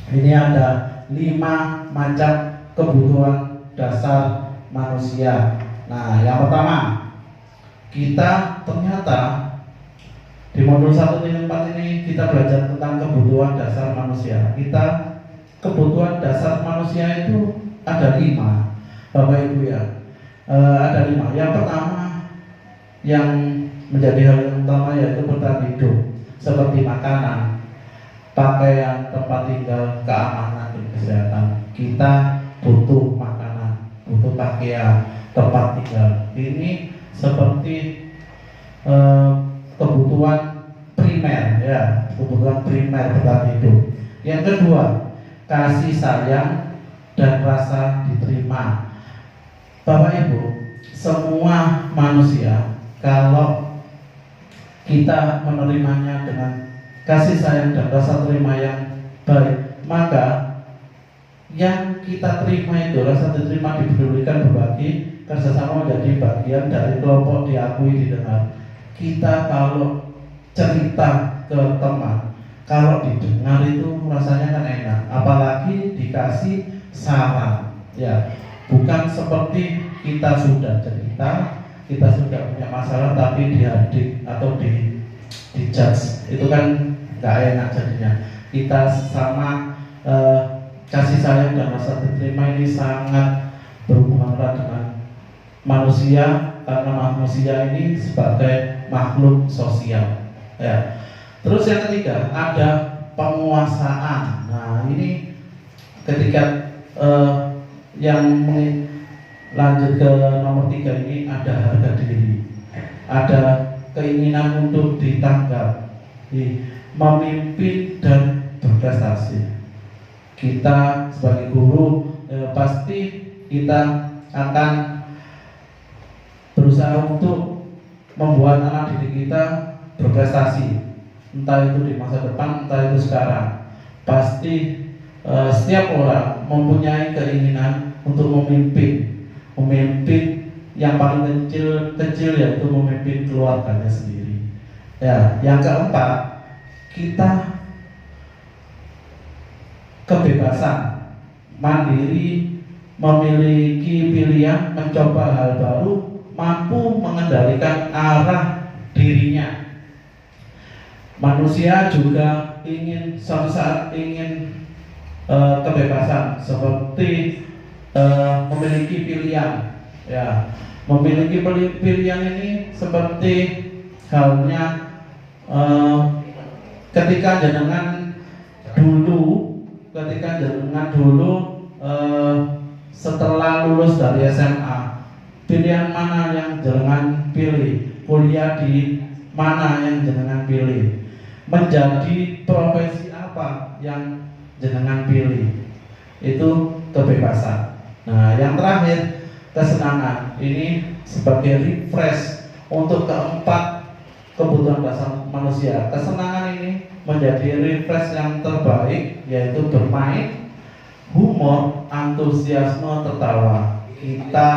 ini ada 5 macam kebutuhan dasar manusia. Nah, yang pertama, kita ternyata di modul 1-4 ini kita belajar tentang kebutuhan dasar manusia. Kebutuhan dasar manusia itu ada 5, Bapak Ibu ya. Ada 5. Yang pertama yang menjadi hal yang utama yaitu bertahan hidup, seperti makanan, pakaian, tempat tinggal, keamanan, dan kesehatan. Kita butuh makanan, butuh pakaian, tempat tinggal. Ini seperti kebutuhan primer ya, kebutuhan primer bertahan hidup. Yang kedua, kasih sayang dan rasa diterima. Bapak Ibu, semua manusia kalau kita menerimanya dengan kasih sayang dan rasa terima yang baik, maka yang kita terima itu, rasa diterima, dipedulikan, berbagi, kerjasama menjadi bagian dari kelompok diakui, didengar. Kita kalau cerita ke teman, kalau didengar itu rasanya kan enak, apalagi dikasih saran ya. Bukan seperti kita sudah cerita, kita sudah punya masalah tapi dihadik atau dijudge, itu kan nggak enak jadinya. Kita sama kasih sayang dan rasa diterima ini sangat berhubungan erat dengan manusia, karena manusia ini sebagai makhluk sosial ya. Terus yang ketiga ada penguasaan. Nah, ini ketika yang lanjut ke nomor 3 ini ada harga diri, ada keinginan untuk ditanggap, memimpin dan berprestasi. Kita sebagai guru pasti kita akan berusaha untuk membuat anak didik kita berprestasi, entah itu di masa depan, entah itu sekarang. Pasti setiap orang mempunyai keinginan untuk memimpin yang paling kecil yaitu memimpin keluarganya sendiri. Ya, yang keempat, kita kebebasan, mandiri, memiliki pilihan, mencoba hal baru, mampu mengendalikan arah dirinya. Manusia juga ingin suatu saat ingin kebebasan, seperti memiliki pilihan. Ya, memiliki pilihan ini seperti halnya ketika jenengan dulu setelah lulus dari SMA, pilihan mana yang jenengan pilih, kuliah di mana yang jenengan pilih, menjadi profesi apa yang jenengan pilih, itu kebebasan. Nah, yang terakhir, kesenangan. Ini sebagai refresh untuk keempat kebutuhan dasar manusia. Kesenangan ini menjadi refresh yang terbaik, yaitu bermain, humor, antusiasme, tertawa. Kita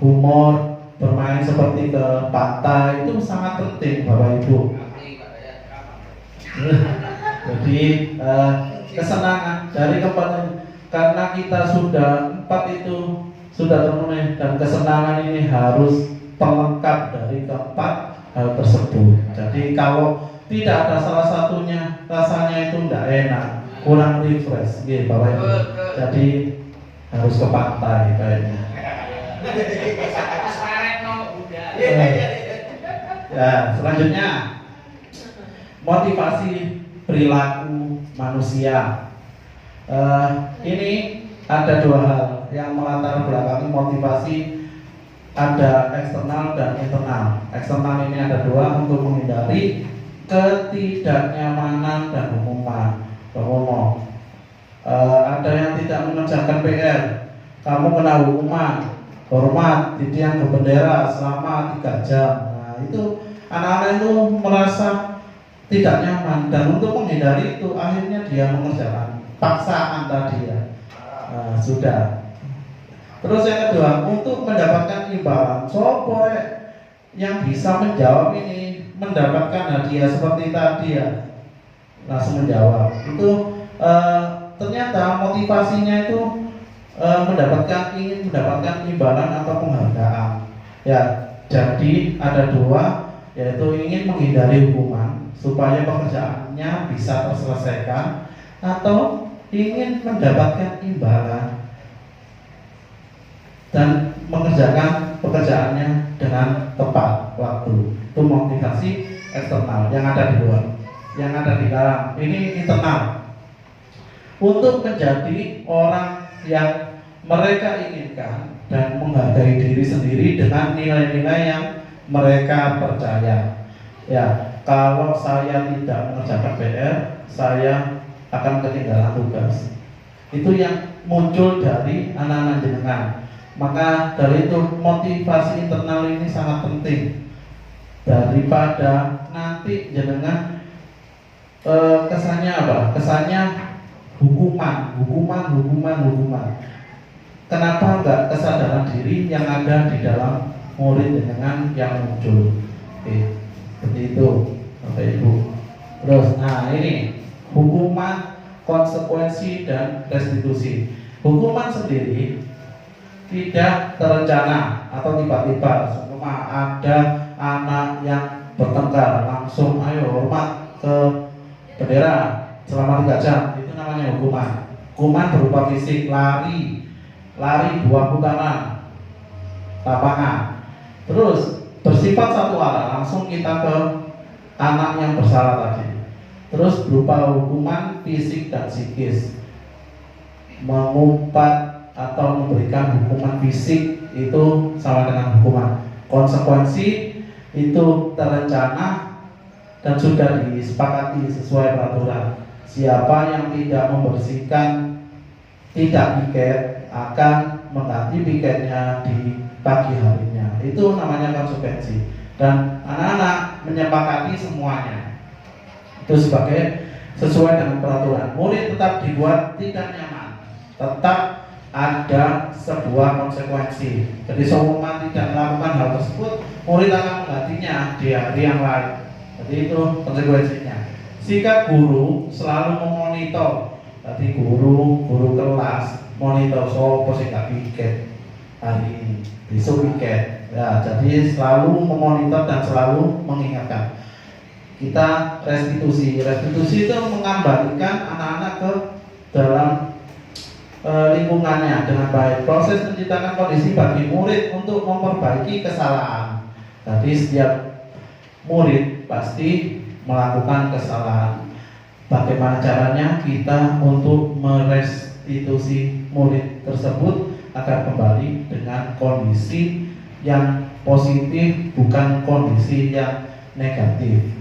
humor, bermain seperti ke pantai itu sangat penting, Bapak Ibu. Jadi kesenangan dari keempat, karena kita sudah empat itu sudah terpenuhi, dan kesenangan ini harus pelengkap dari keempat hal tersebut. Jadi kalau tidak ada salah satunya, rasanya itu tidak enak, kurang refresh, gitu, Bapak Ibu. Jadi harus ke pantai kayaknya. Ya, selanjutnya motivasi perilaku manusia. Ini ada dua hal yang melatar belakangi motivasi, ada eksternal dan internal. Eksternal ini ada dua, untuk menghindari ketidaknyamanan dan pengumuman. Ada yang tidak mengerjakan PR, kamu kena hukuman, hormat, ditiang ke bendera selama 3 jam. Nah, itu anak-anak itu merasa tidak nyaman, dan untuk menghindari itu akhirnya dia mengerjakan paksaan tadi ya. Nah, sudah. Terus yang kedua, untuk mendapatkan imbalan, sopo yang bisa menjawab ini, mendapatkan hadiah seperti tadi ya, langsung menjawab. Itu ternyata motivasinya itu ingin mendapatkan imbalan atau penghargaan. Ya, jadi ada dua, yaitu ingin menghindari hukuman supaya pekerjaannya bisa terselesaikan, atau ingin mendapatkan imbalan dan mengerjakan pekerjaannya dengan tepat waktu. Itu motivasi eksternal yang ada di luar. Yang ada di dalam ini internal, untuk menjadi orang yang mereka inginkan dan menghargai diri sendiri dengan nilai-nilai yang mereka percaya. Ya, kalau saya tidak mengerjakan PR, saya akan ketinggalan tugas. Itu yang muncul dari anak-anak jenengan. Maka dari itu motivasi internal ini sangat penting, daripada nanti jenengan kesannya apa? Kesannya hukuman. Kenapa enggak kesadaran diri yang ada di dalam murid jenengan yang muncul? Oke, seperti itu, Bapak Ibu. Terus, nah ini hukuman, konsekuensi, dan restitusi. Hukuman sendiri tidak terencana atau tiba-tiba. Semua ada anak yang bertengkar, langsung ayo hormat ke bendera selama 3 jam, itu namanya hukuman. Hukuman berupa fisik, lari 2 putaran lapangan. Terus bersifat satu arah, langsung kita ke anak yang bersalah tadi. Terus berupa hukuman fisik dan psikis, mengumpat atau memberikan hukuman fisik itu sama dengan hukuman. Konsekuensi itu terencana dan sudah disepakati sesuai peraturan. Siapa yang tidak membersihkan, tidak piket, akan mengganti piketnya di pagi harinya. Itu namanya konsekuensi. Dan anak-anak menyepakati semuanya. Itu sebagai sesuai dengan peraturan. Murid tetap dibuat tidak nyaman, tetap ada sebuah konsekuensi. Jadi seumpama tidak melakukan hal tersebut, murid akan menggantinya di hari yang lain. Jadi itu konsekuensinya. Jika guru selalu memonitor, tadi guru kelas monitor sopo sing gak piket hari ini, besok piket. Ya, jadi selalu memonitor dan selalu mengingatkan. Kita restitusi itu mengembalikan anak-anak ke dalam lingkungannya dengan baik. Proses menciptakan kondisi bagi murid untuk memperbaiki kesalahan. Jadi setiap murid pasti melakukan kesalahan. Bagaimana caranya kita untuk merestitusi murid tersebut agar kembali dengan kondisi yang positif, bukan kondisi yang negatif.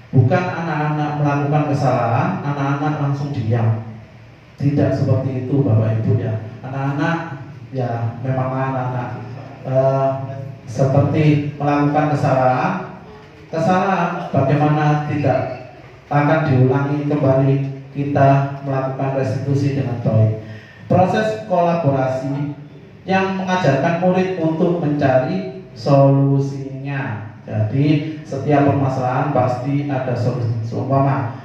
Bukan anak-anak melakukan kesalahan, anak-anak langsung diam. Tidak seperti itu Bapak Ibu ya. Anak-anak ya memang anak-anak seperti melakukan kesalahan bagaimana tidak akan diulangi kembali, kita melakukan restitusi dengan baik. Proses kolaborasi yang mengajarkan murid untuk mencari solusinya. Jadi setiap permasalahan pasti ada solusi. Seumpama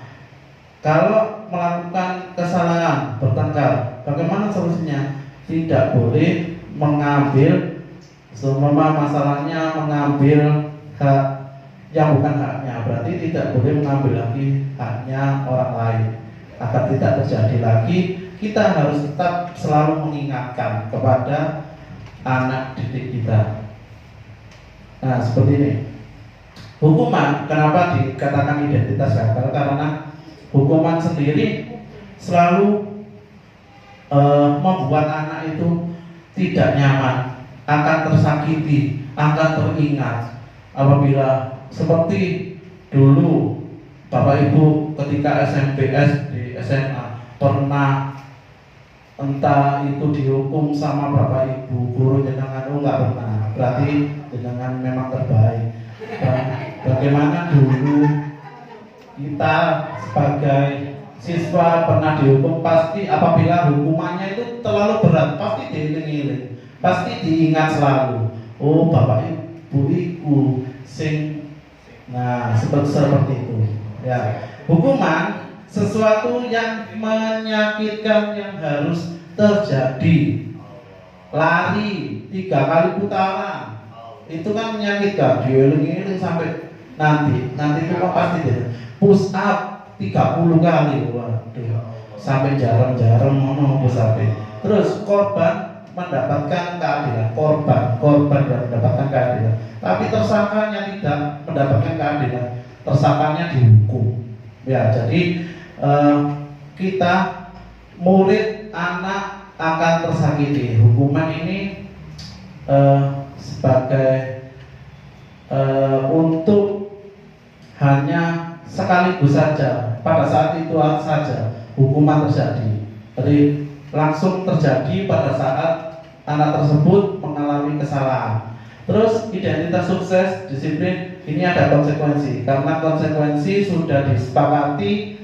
kalau melakukan kesalahan, bertengkar, bagaimana solusinya? Tidak boleh mengambil, seumpama masalahnya mengambil hak yang bukan haknya, berarti tidak boleh mengambil lagi haknya orang lain. Agar tidak terjadi lagi, kita harus tetap selalu mengingatkan kepada anak didik kita. Nah, seperti ini. Hukuman, kenapa dikatakan identitas gagal? Karena hukuman sendiri selalu membuat anak itu tidak nyaman, akan tersakiti, akan teringat. Apabila seperti dulu Bapak Ibu ketika SMP, SD, SMA pernah entah itu dihukum sama Bapak Ibu, guru jenengan enggak pernah, berarti jenengan memang terbaik. Bagaimana dulu kita sebagai siswa pernah dihukum, pasti apabila hukumannya itu terlalu berat pasti diiling-iling, pasti diingat selalu. Oh Bapak Ibu iku sing, nah seperti itu ya. Hukuman sesuatu yang menyakitkan yang harus terjadi. Lari 3 kali putaran itu kan menyakitkan, dieling-eling sampai nanti itu pasti deh. Push up 30 kali, waduh, sampai jarang-jarang mau push up. Terus korban mendapatkan keadilan, korban dan mendapatkan keadilan, tapi tersangkanya tidak mendapatkan keadilan, tersangkanya dihukum. Ya, jadi kita murid anak akan tersakiti. Hukuman ini sebagai untuk hanya sekaligus saja, pada saat itu saja hukuman terjadi. Jadi langsung terjadi pada saat anak tersebut mengalami kesalahan. Terus identitas sukses disiplin ini ada konsekuensi, karena konsekuensi sudah disepakati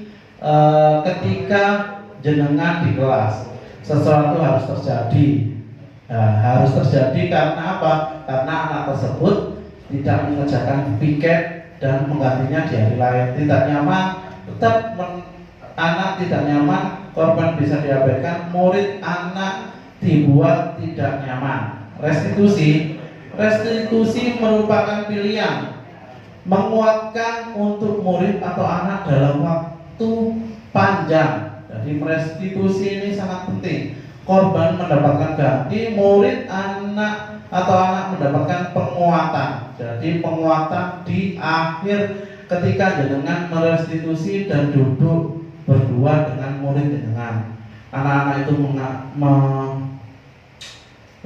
ketika jenengan di kelas. Sesuatu harus terjadi. Nah, harus terjadi karena apa? Karena anak tersebut tidak mengerjakan piket dan menggantinya di hari lain. Tidak nyaman, tetap anak tidak nyaman, korban bisa diabaikan, murid anak dibuat tidak nyaman. Restitusi merupakan pilihan menguatkan untuk murid atau anak dalam waktu panjang. Jadi restitusi ini sangat penting. Korban mendapatkan ganti, murid anak atau anak mendapatkan penguatan. Jadi penguatan di akhir ketika jenengan merestitusi dan duduk berdua dengan murid jenengan. Anak-anak itu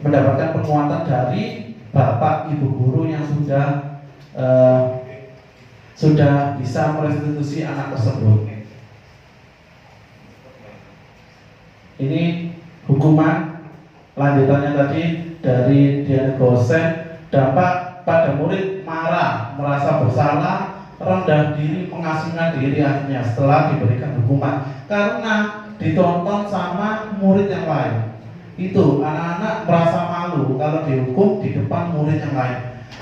mendapatkan penguatan dari bapak ibu guru yang sudah bisa merestitusi anak tersebut. Ini hukuman lanjutannya tadi dari Dian Gosen. Dampak pada murid marah, merasa bersalah, rendah diri, mengasingkan diri akhirnya setelah diberikan hukuman karena ditonton sama murid yang lain. Itu anak-anak merasa malu kalau dihukum di depan murid yang lain.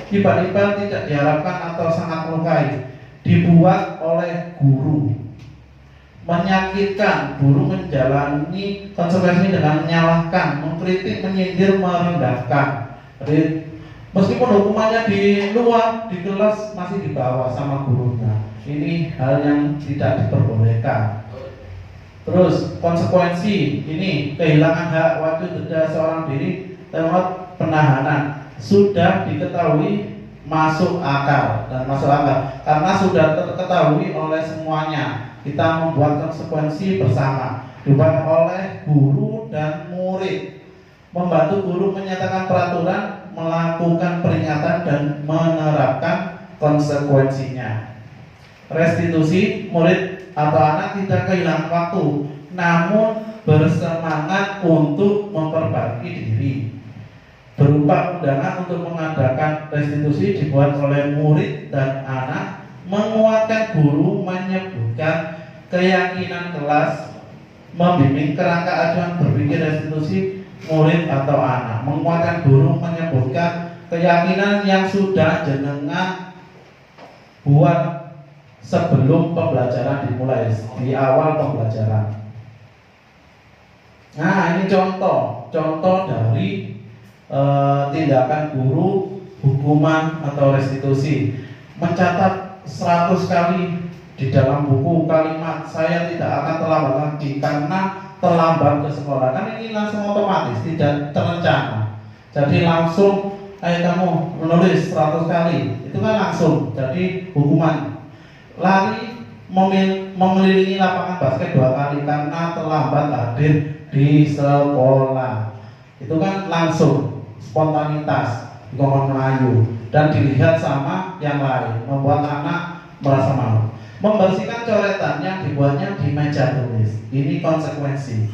Tiba-tiba tidak diharapkan atau sangat melukai, dibuat oleh guru. Menyakitkan, guru menjalani konsekuensi dengan menyalahkan, mengkritik, menyindir, merendahkan. Jadi, meskipun hukumannya di luar, di kelas masih dibawa sama gurunya. Ini hal yang tidak diperbolehkan. Terus konsekuensi ini kehilangan hak wajib denda seorang diri lewat penahanan sudah diketahui masuk akal karena sudah terketahui oleh semuanya. Kita membuat konsekuensi bersama dibuat oleh guru dan murid, membantu guru menyatakan peraturan, melakukan peringatan dan menerapkan konsekuensinya. Restitusi, murid atau anak tidak kehilangan waktu, namun bersemangat untuk memperbaiki diri. Berupa undangan untuk mengadakan restitusi dibuat oleh murid dan anak, menguatkan guru, menyebutkan keyakinan kelas, membimbing kerangka acuan berpikir restitusi murid atau anak, menguatkan guru, menyebutkan keyakinan yang sudah jenengan buat sebelum pembelajaran dimulai, di awal pembelajaran. Nah, ini contoh dari tindakan guru, hukuman atau restitusi. Mencatat 100 kali di dalam buku kalimat saya tidak akan terlambat lagi karena terlambat ke sekolah. Kan ini langsung otomatis, tidak terencana. Jadi langsung kamu menulis 100 kali, itu kan langsung jadi hukuman. Lari mengelilingi lapangan basket 2 kali karena terlambat hadir di sekolah, itu kan langsung spontanitas, ngomong Melayu dan dilihat sama yang lain, membuat anak merasa malu. Membersihkan coretan yang dibuatnya di meja tulis, ini konsekuensi.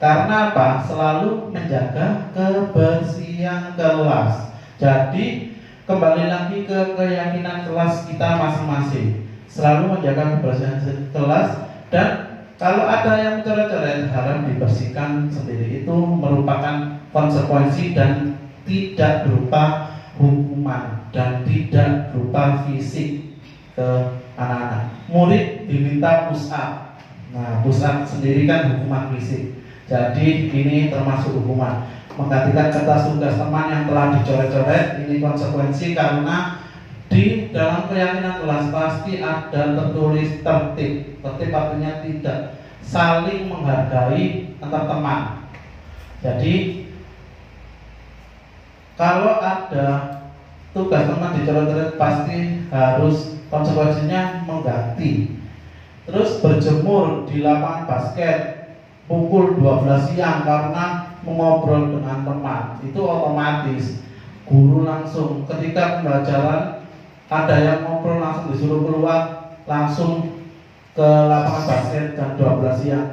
Karena apa? Selalu menjaga kebersihan kelas. Jadi kembali lagi ke keyakinan kelas kita masing-masing, selalu menjaga kebersihan kelas, dan kalau ada yang coret-coret harus dibersihkan sendiri. Itu merupakan konsekuensi dan tidak berupa hukuman dan tidak berupa fisik ke anak-anak. Murid diminta push up. Nah, push up sendiri kan hukuman fisik. Jadi ini termasuk hukuman. Menggantikan kertas tugas teman yang telah dicoret-coret, ini konsekuensi karena di dalam keyakinan kelas pasti ada tertulis tertib. Tertib artinya tidak saling menghargai antar teman. Jadi kalau ada tugas teman dicoret-coret pasti harus konsekuensinya mengganti. Terus berjemur di lapangan basket pukul 12 siang karena mengobrol dengan teman, itu otomatis guru langsung ketika pembelajaran ada yang ngobrol langsung disuruh keluar langsung ke lapangan basket jam 12 siang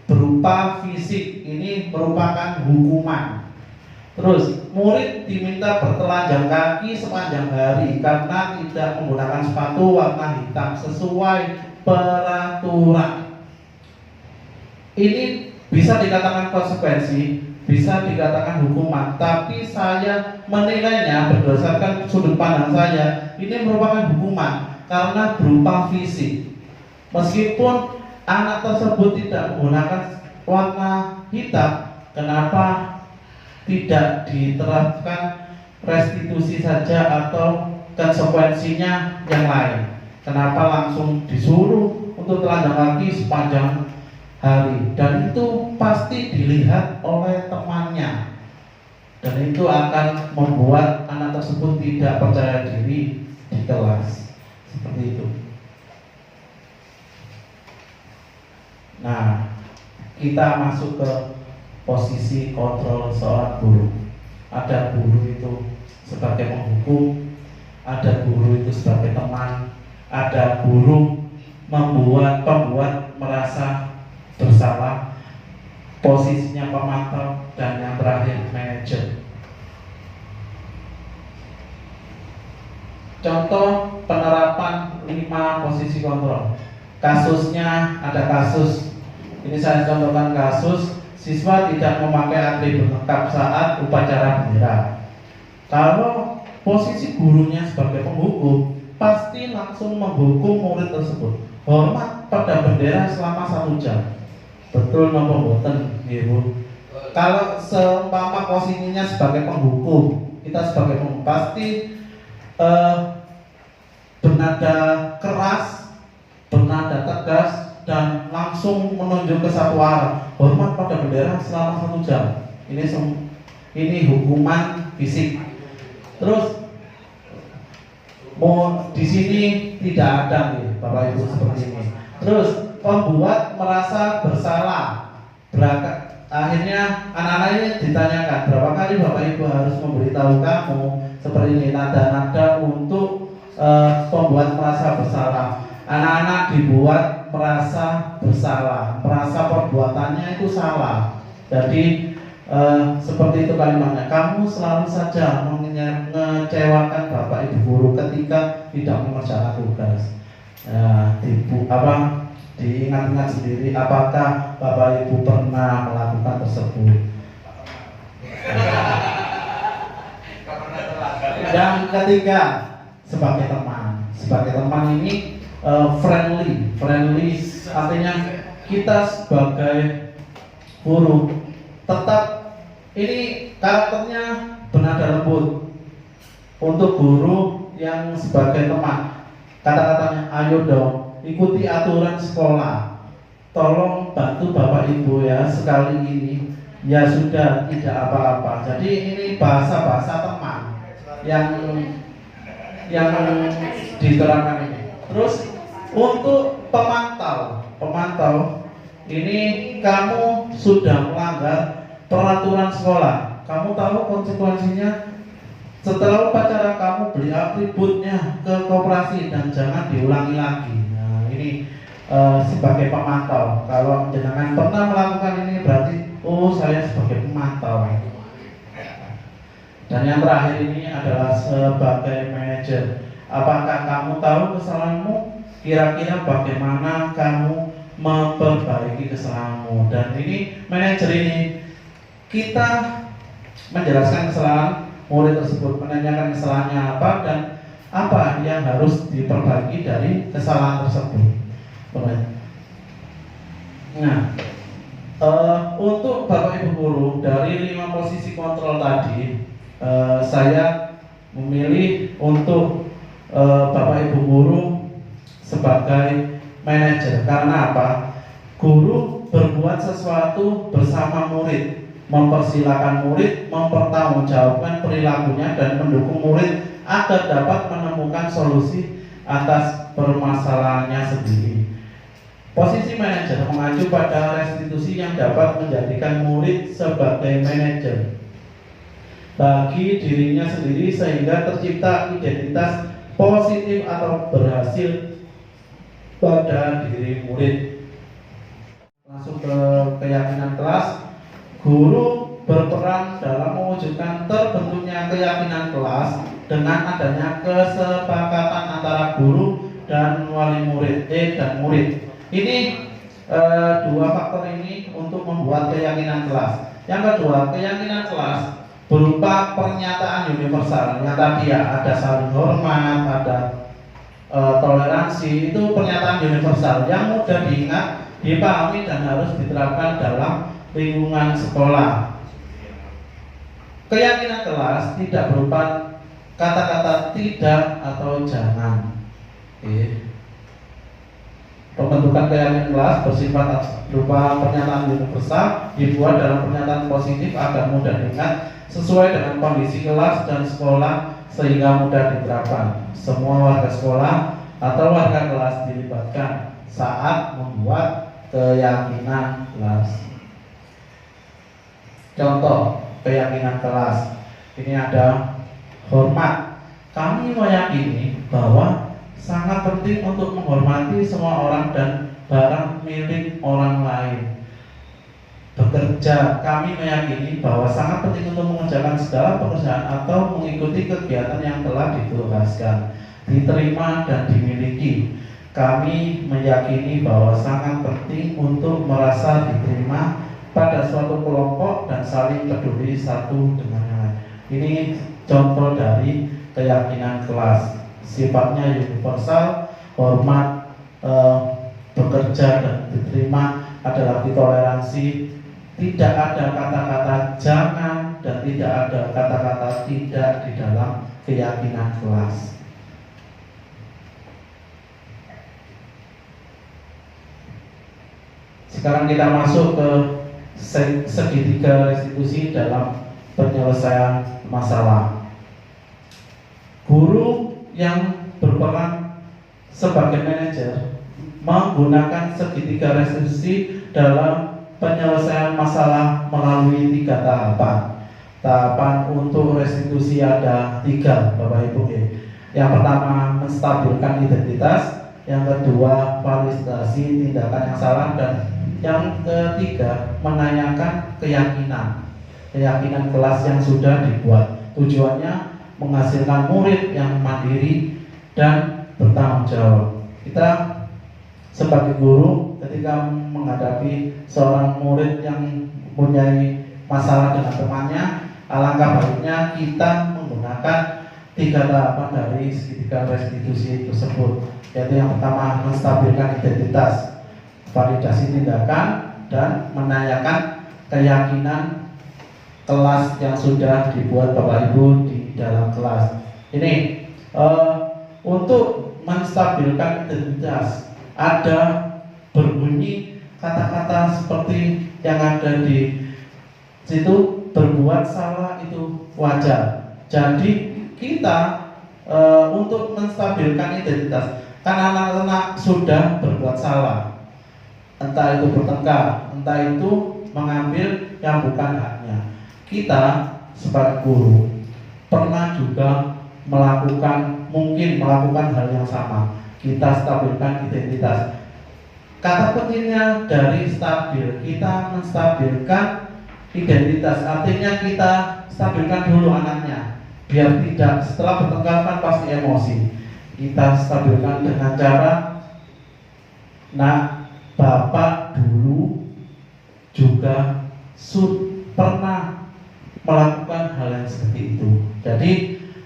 berupa fisik. Ini merupakan hukuman. Terus murid diminta bertelanjang kaki sepanjang hari karena tidak menggunakan sepatu warna hitam sesuai peraturan. Ini bisa dikatakan konsekuensi, bisa dikatakan hukuman, tapi saya menilainya berdasarkan sudut pandang saya, ini merupakan hukuman karena berupa fisik. Meskipun anak tersebut tidak menggunakan warna hitam, kenapa tidak diterapkan restitusi saja atau konsekuensinya yang lain? Kenapa langsung disuruh untuk telanjang kaki sepanjang hari? Dan itu pasti dilihat oleh temannya, dan itu akan membuat anak tersebut tidak percaya diri di kelas. Seperti itu. Nah, kita masuk ke posisi kontrol seorang guru. Ada guru itu sebagai penghukum, ada guru itu sebagai teman, ada guru pembuat merasa bersalah, posisinya pemantau, dan yang terakhir manajer. Contoh penerapan 5 posisi kontrol. Kasusnya ada kasus, ini saya contohkan kasus siswa tidak memakai atribut lengkap saat upacara bendera. Kalau posisi gurunya sebagai penghukum, pasti langsung menghukum murid tersebut. Hormat pada bendera selama 1 jam. Betul nopo mboten, Ibu? Kalau seumpama posisinya sebagai penghukum, kita sebagai penghukum pasti bernada keras, bernada tegas, dan langsung menunjuk ke satu arah. Hormat pada bendera selama 1 jam. Ini hukuman fisik. Terus di sini tidak ada nih Bapak Ibu seperti ini. Terus pembuat merasa bersalah. Akhirnya anak-anak ini ditanyakan berapa kali Bapak Ibu harus memberitahu kamu seperti ini, nada-nada untuk pembuat merasa bersalah. Anak-anak dibuat merasa bersalah, merasa perbuatannya itu salah. Jadi seperti itu kalimatnya. Kamu selalu saja mengecewakan Bapak Ibu guru ketika tidak mengerjakan tugas. Diingat-ingat sendiri apakah Bapak Ibu pernah melakukan tersebut. Yang ketiga, sebagai teman. Sebagai teman ini friendly artinya kita sebagai guru tetap ini karakternya bernada lembut untuk guru yang sebagai teman. Kata-katanya, ayo dong ikuti aturan sekolah, tolong bantu Bapak Ibu ya sekali ini. Ya sudah, tidak apa-apa. Jadi ini bahasa-bahasa teman yang diterangkan ini. Terus untuk pemantau ini kamu sudah melanggar peraturan sekolah. Kamu tahu konsekuensinya. Setelah upacara kamu beli atributnya ke koperasi dan jangan diulangi lagi. Nah ini sebagai pemantau. Kalau jangan pernah melakukan ini berarti saya sebagai pemantau. Dan yang terakhir ini adalah sebagai manajer. Apakah kamu tahu kesalahanmu? Kira-kira bagaimana kamu memperbaiki kesalahanmu? Dan ini manajer ini kita menjelaskan kesalahan murid tersebut, menanyakan kesalahannya apa dan apa yang harus diperbaiki dari kesalahan tersebut. Nah, untuk Bapak Ibu guru dari 5 posisi kontrol tadi, saya memilih untuk Bapak Ibu guru sebagai manajer. Karena apa? Guru berbuat sesuatu bersama murid, mempersilahkan murid mempertanggungjawabkan perilakunya dan mendukung murid agar dapat menemukan solusi atas permasalahannya sendiri. Posisi manajer mengacu pada restitusi yang dapat menjadikan murid sebagai manajer bagi dirinya sendiri sehingga tercipta identitas positif atau berhasil pada diri murid. Langsung ke keyakinan kelas. Guru berperan dalam mewujudkan terbentuknya keyakinan kelas dengan adanya kesepakatan antara guru dan wali murid dan murid. Ini 2 faktor ini untuk membuat keyakinan kelas. Yang kedua, keyakinan kelas berupa pernyataan universal yang tadi ya, ada saling hormat, ada toleransi. Itu pernyataan universal yang mudah diingat, dipahami dan harus diterapkan dalam lingkungan sekolah. Keyakinan kelas tidak berupa kata-kata tidak atau jangan. Pembentukan keyakinan kelas bersifat berupa pernyataan universal dibuat dalam pernyataan positif agar mudah diingat, sesuai dengan kondisi kelas dan sekolah sehingga mudah diterapkan. Semua warga sekolah atau warga kelas dilibatkan saat membuat keyakinan kelas. Contoh keyakinan kelas ini ada hormat. Kami meyakini bahwa sangat penting untuk menghormati semua orang dan barang milik orang lain. Bekerja, kami meyakini bahwa sangat penting untuk mengerjakan segala pekerjaan atau mengikuti kegiatan yang telah ditugaskan, diterima dan dimiliki. Kami meyakini bahwa sangat penting untuk merasa diterima pada suatu kelompok dan saling peduli satu dengan yang lain. Ini contoh dari keyakinan kelas, sifatnya universal, hormat, bekerja dan diterima, adalah ditoleransi, tidak ada kata-kata jangan dan tidak ada kata-kata tidak di dalam keyakinan kelas. Sekarang kita masuk ke segitiga restitusi dalam penyelesaian masalah. Guru yang berperan sebagai manajer menggunakan segitiga restitusi dalam penyelesaian masalah melalui 3 tahapan. Tahapan untuk restitusi ada 3, Bapak Ibu. Yang pertama, menstabilkan identitas. Yang kedua, validasi tindakan yang salah. Dan yang ketiga, menanyakan keyakinan kelas yang sudah dibuat. Tujuannya menghasilkan murid yang mandiri dan bertanggung jawab. Kita sebagai guru ketika menghadapi seorang murid yang mempunyai masalah dengan temannya, alangkah baiknya kita menggunakan 3 tahapan dari segitiga restitusi tersebut, yaitu yang pertama, menstabilkan identitas, validasi tindakan, dan menanyakan keyakinan kelas yang sudah dibuat Bapak Ibu di dalam kelas. Ini untuk menstabilkan identitas, ada berbunyi kata-kata seperti yang ada di situ, berbuat salah itu wajar. Jadi kita untuk menstabilkan identitas, kan anak-anak sudah berbuat salah, entah itu bertengkar, entah itu mengambil yang bukan haknya. Kita sebagai guru pernah juga mungkin melakukan hal yang sama. Kita stabilkan identitas. Kata pentingnya dari stabil, kita menstabilkan identitas, artinya kita stabilkan dulu anaknya, biar tidak setelah bertengkar kan pasti emosi. Kita stabilkan dengan cara, nah, Bapak dulu juga pernah melakukan hal yang seperti itu. Jadi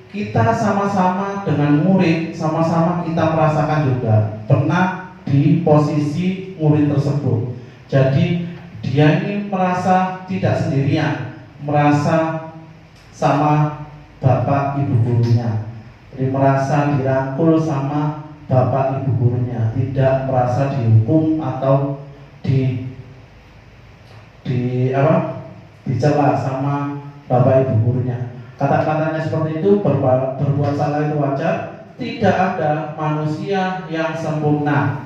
kita sama-sama dengan murid, sama-sama kita merasakan juga pernah di posisi murid tersebut. Jadi dia ini merasa tidak sendirian, merasa sama bapak ibu gurunya, jadi merasa dirangkul sama bapak ibu gurunya, tidak merasa dihukum atau dicela sama bapak ibu gurunya. Kata-katanya seperti itu, berbuat salah itu wajar. Tidak ada manusia yang sempurna.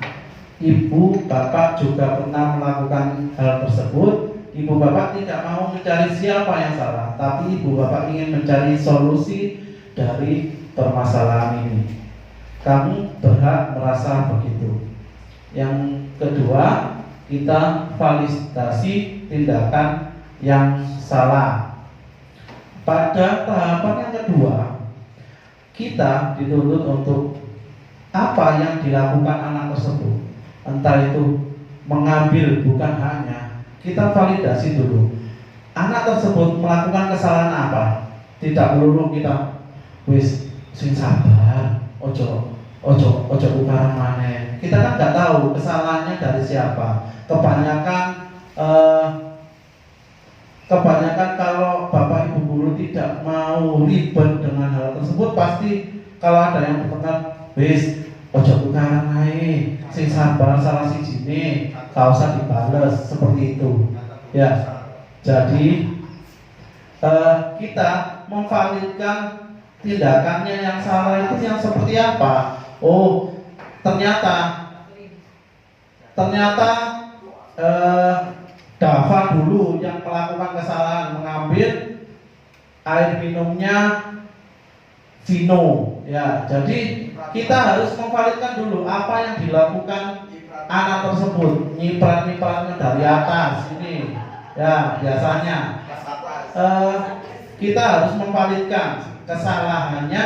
Ibu bapak juga pernah melakukan hal tersebut. Ibu bapak tidak mau mencari siapa yang salah, tapi ibu bapak ingin mencari solusi dari permasalahan ini. Kamu berhak merasa begitu. Yang kedua, kita validasi tindakan yang salah. Pada tahapan yang kedua, kita dituntut untuk apa yang dilakukan anak tersebut, entah itu mengambil bukan haknya, kita validasi dulu. Anak tersebut melakukan kesalahan apa? Tidak melulu kita sing sabar, ojo ukaran maneh. Kita kan nggak tahu kesalahannya dari siapa. Kebanyakan kalau bapak ibu guru tidak mau ribet dengan hal tersebut, pasti kalau ada yang bertengkar, ojo ukaran ae, sing sabar salah sijine, gak usah dibales, seperti itu. Ya, jadi kita memvalidkan tindakannya yang salah itu yang seperti apa? Oh, ternyata Dava dulu yang melakukan kesalahan, mengambil air minumnya Vino. Ya, jadi kita harus memvalidkan dulu apa yang dilakukan anak tersebut. Nyiprat-nyipratnya dari atas ini. Ya, biasanya kita harus memvalidkan kesalahannya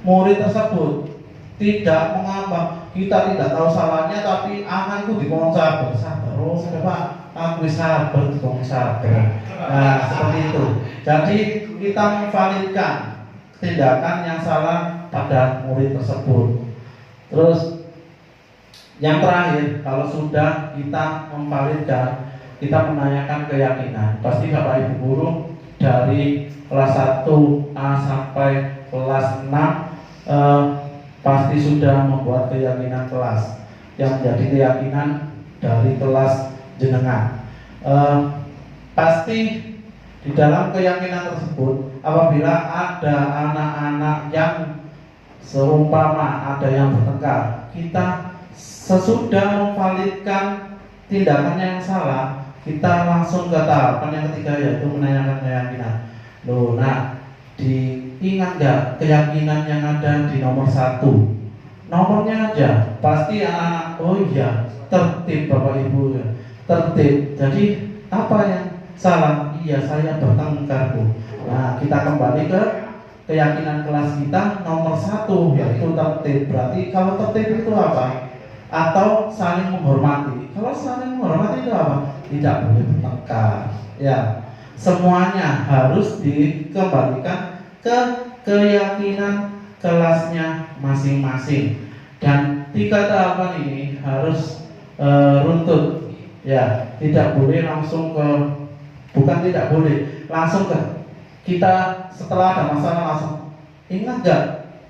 murid tersebut. Tidak mengapa kita tidak tahu salahnya, tapi anak itu dikon sabar. Oh, Bapak, aku sabar, tukang sabar. Nah, seperti itu. Jadi kita memvalidkan tindakan yang salah pada murid tersebut. Terus yang terakhir, kalau sudah kita memvalidkan, kita menanyakan keyakinan. Pasti Bapak Ibu guru dari kelas 1A sampai kelas 6 pasti sudah membuat keyakinan kelas yang menjadi keyakinan dari kelas jenengan. Pasti di dalam keyakinan tersebut, apabila ada anak-anak yang seumpama ada yang bertengkar, kita sesudah memvalidkan tindakannya yang salah, kita langsung ke tahapan yang ketiga, yaitu menanyakan keyakinan. Loh, nah, diingat nggak keyakinan yang ada di nomor 1? Nomornya aja, pasti anak-anak, oh iya, tertib Bapak Ibu ya, tertib. Jadi apa yang salah? Iya, saya bertengkar Bu. Nah, kita kembali ke keyakinan kelas kita nomor 1, yaitu tertib. Berarti kalau tertib itu apa? Atau saling menghormati. Kalau saling menghormati itu apa? Tidak boleh bertengkar. Ya, semuanya harus dikembalikan ke keyakinan kelasnya masing-masing. Dan 3 tahapan ini harus runtut. Ya, tidak boleh langsung ke, bukan tidak boleh, langsung ke kita setelah ada masalah langsung ingat gak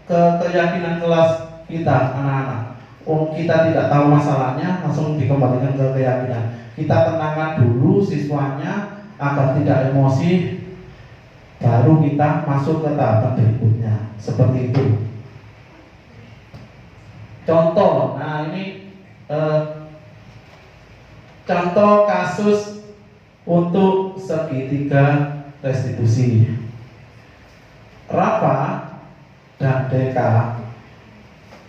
ke keyakinan kelas kita anak-anak. Oh, kita tidak tahu masalahnya, langsung dikembalikan ke keyakinan. Kita tenangkan dulu siswanya agar tidak emosi, baru kita masuk ke tahapan berikutnya. Seperti itu. Contoh, nah ini contoh kasus untuk segitiga restitusi. Rafa dan Deka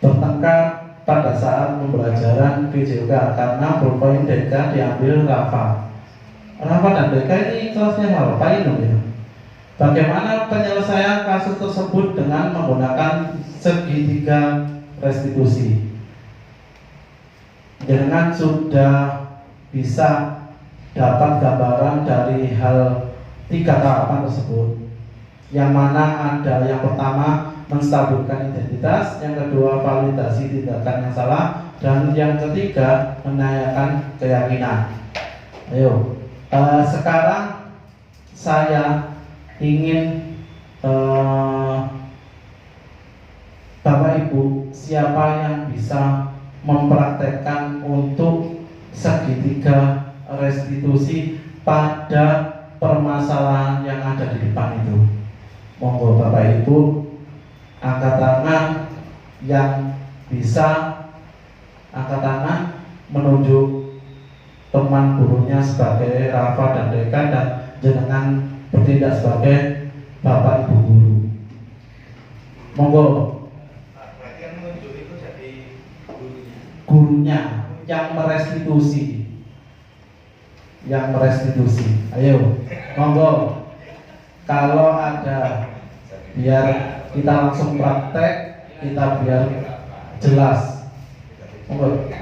bertengkar pada saat pembelajaran PJK karena pulpoin Deka diambil Rafa. Rafa dan Deka ini kelasnya apa ini ya? Bagaimana penyelesaian kasus tersebut dengan menggunakan segitiga restitusi? Dengan sudah bisa dapat gambaran dari hal 3 tahapan tersebut, yang mana ada yang pertama menstabilkan identitas, yang kedua validasi tindakan yang salah, dan yang ketiga menanyakan keyakinan. Ayo, sekarang saya ingin Bapak Ibu, siapa yang bisa mempraktekkan untuk segitiga restitusi pada permasalahan yang ada di depan itu? Monggo Bapak Ibu angkat tangan yang bisa angkat tangan menunjuk teman gurunya sebagai Rafa dan Deka, dan jenengan bertindak sebagai Bapak Ibu guru. Monggo. Yang menunjuk itu jadi Gurunya yang merestitusi. Yang merestitusi. Ayo, monggo. Kalau ada, biar kita langsung praktek, kita biar jelas. Monggo.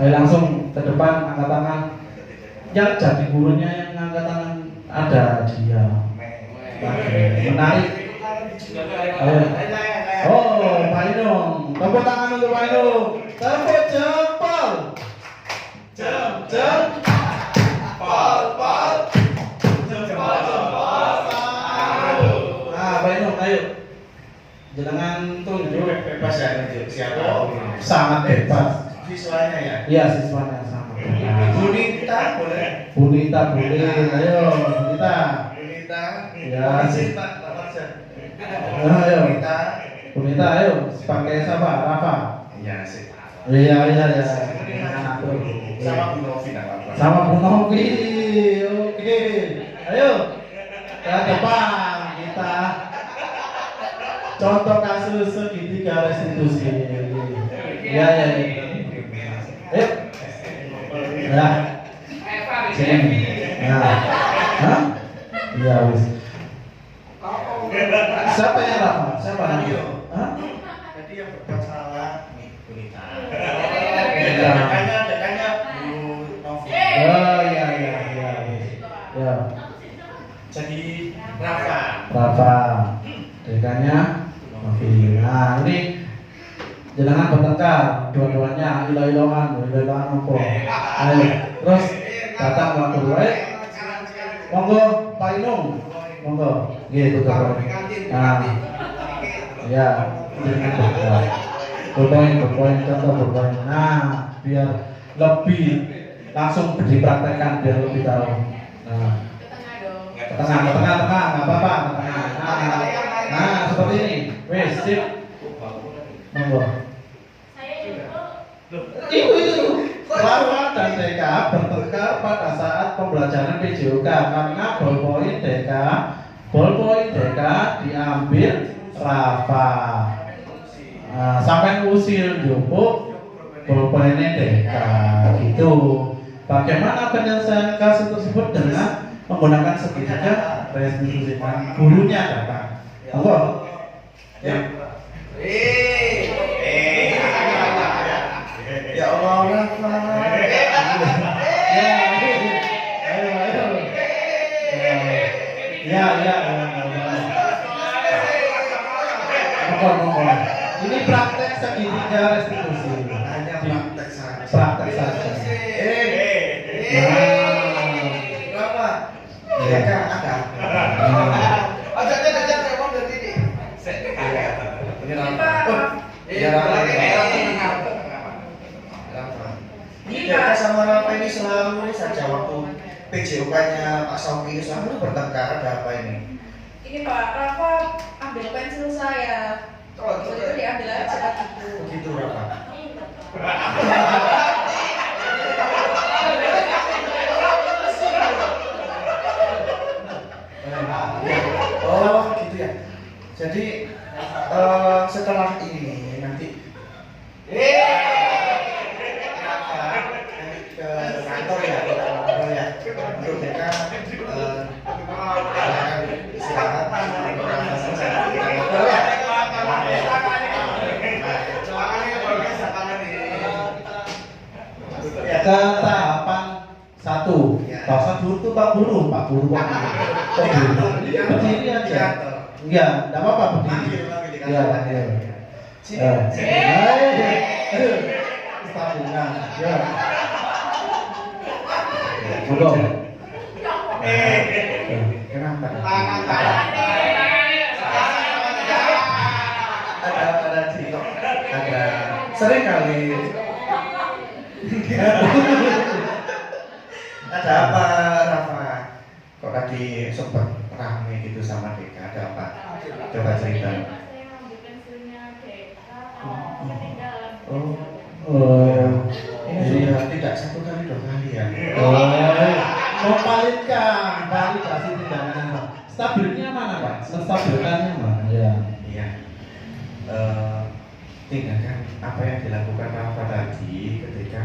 Ayo langsung ke depan, angkat tangan. Yang jadi gurunya yang angkat tangan ada dia. Menarik. Ayo. Oh, Pak Inung. Tepuk tangan untuk Pak Inung. Tepuk jempol. Jempol. Pal. Jempol. Nah, Pak Inung, ayo. Jangan tunjuk. bebas ya nunjuk siapa? Sangat bebas. Siswanya ya. Iya, siswanya sangat bebas. Bunita boleh. Bunita boleh. Ayo, Bunita. Bunita. Ya. Sih Pak Marja. Ayo. Bunita. Bunita, ayo. Pakai siapa? Rafa. Iya sih. Iya. Sama Bu Novi nggak apa-apa. Sama Bu Novi. Oke. Ayo. Ke depan kita. Contoh kasus segitiga restitusi. Iya. Ayo. Ya. Sini. Nah. Hah? Iya, wis. Siapa yang Rafa? Siapa namanya? Hah? Jadi yang berbuat salah nih Bunita. Iya. Dekanya Bu Novi. Oh pendidikannya Novi. Nah ini jenengan bertengkar dua-duanya ilah-ilahan apa. Ayo terus datang waktu baik. Monggo Pak Inung, monggo gitu kan. Nah ya berpoin contoh. Nah biar lebih langsung dipraktekkan biar lebih tahu. Nah ke tengah nggak apa-apa ke tengah. Nah seperti ini wes sip monggo itu Rafa dan DK bertengkar pada saat pembelajaran PJOK karena ballpoint DK diambil Rafa. Sampai usil Joko ballpointnya DK gitu. Bagaimana penyelesaian kasus tersebut dengan menggunakan segitiga restitusikan gurunya datang. Monggo. Ya. Ya Allah, Rafa. Ya. Monggo. Ini praktek segitiga restitusi. Hanya praktek saja. Praktek saja. Rafa. Ya. Ada. Ada ngomong dari ini. Ini Rafa. Ya Rafa. Ya sama Rafa ini selalu saja waktu PJOK-nya Pak Sofi selalu bertengkar. Ada apa ini? Ini Pak, Rafa ambil pensil saya. Itu diambil aja gitu. Begitu Rafa. Oh gitu ya. Jadi setelah ini nanti ke kantor ya, ngobrol ya. Untuk mereka istirahat, kita ngobrol ya. Ke tahapan 1. Bahasa dulu tuh Pak Guru. Berdiri aja. Enggak apa-apa berdiri. Iya. Stamina. Ya. Monggo. Kenapa? Ada cerita. Ada sering kali. Ada apa Rafa? Kok tadi sempat rame gitu sama Deka? Ada apa? Coba cerita. Saya ngambil pensilnya Deka, ketinggalan. Ini sudah tidak satu kali, 2 kali ya. Validasi tindakan. Stabilnya mana Pak? Stabilkannya mana? Ya. Iya. Tindakan apa yang dilakukan Rafa tadi ketika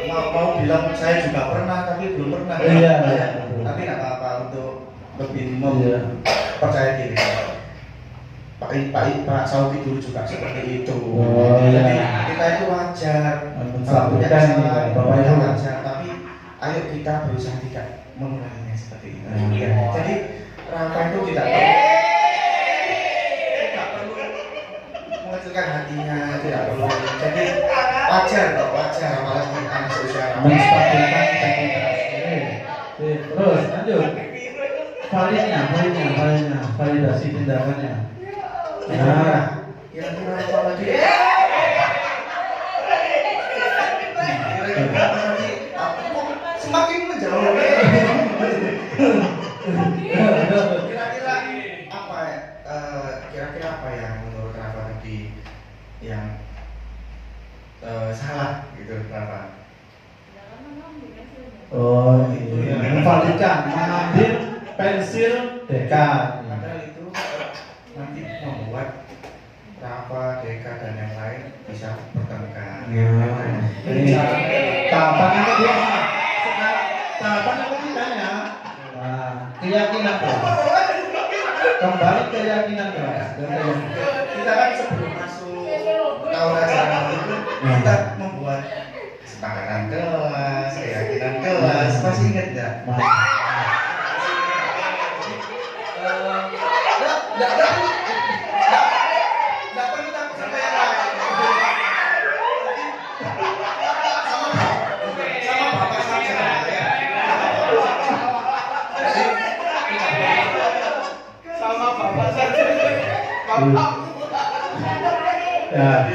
mau bilang saya juga pernah tapi belum pernah. Iya. Tapi nggak apa-apa untuk lebih percaya diri. Pak Saufi dulu juga seperti itu. Jadi kita itu wajar. Kalau punya kesalahan itu wajar. Tapi ayo kita berusaha tidak mengulanginya seperti itu. Jadi Rafa itu tidak perlu mengecilkan hatinya, tidak perlu. Jadi wajar apalagi anak seusia Rafa. Menstabilkan integritas. Terus lanjut. Validasi tindakannya. Nah, kira-kira apa lagi? Kira-kira apa lagi? Aku semakin menjauh. Kira-kira apa yang menurut Rafa tadi yang salah gitu Rafa? Oh itu ya, memvalidkan, mengambil pensil Deka. Padahal itu nanti membuat Rafa, Deka dan yang lain bisa bertengkar. Ini tahapan yang kedua. Tahapan yang ketiga ya. Nah, keyakinan keras. Kembali keyakinan keras. Kita kan sebelum masuk tahun ajaran itu kita membuat kesepakatan kelas, keyakinan kelas, masih ingat nggak? Nggak perlu takut sama yang lain. Sama bapak saja ya. Sama bapak saja. Bapak. Ya.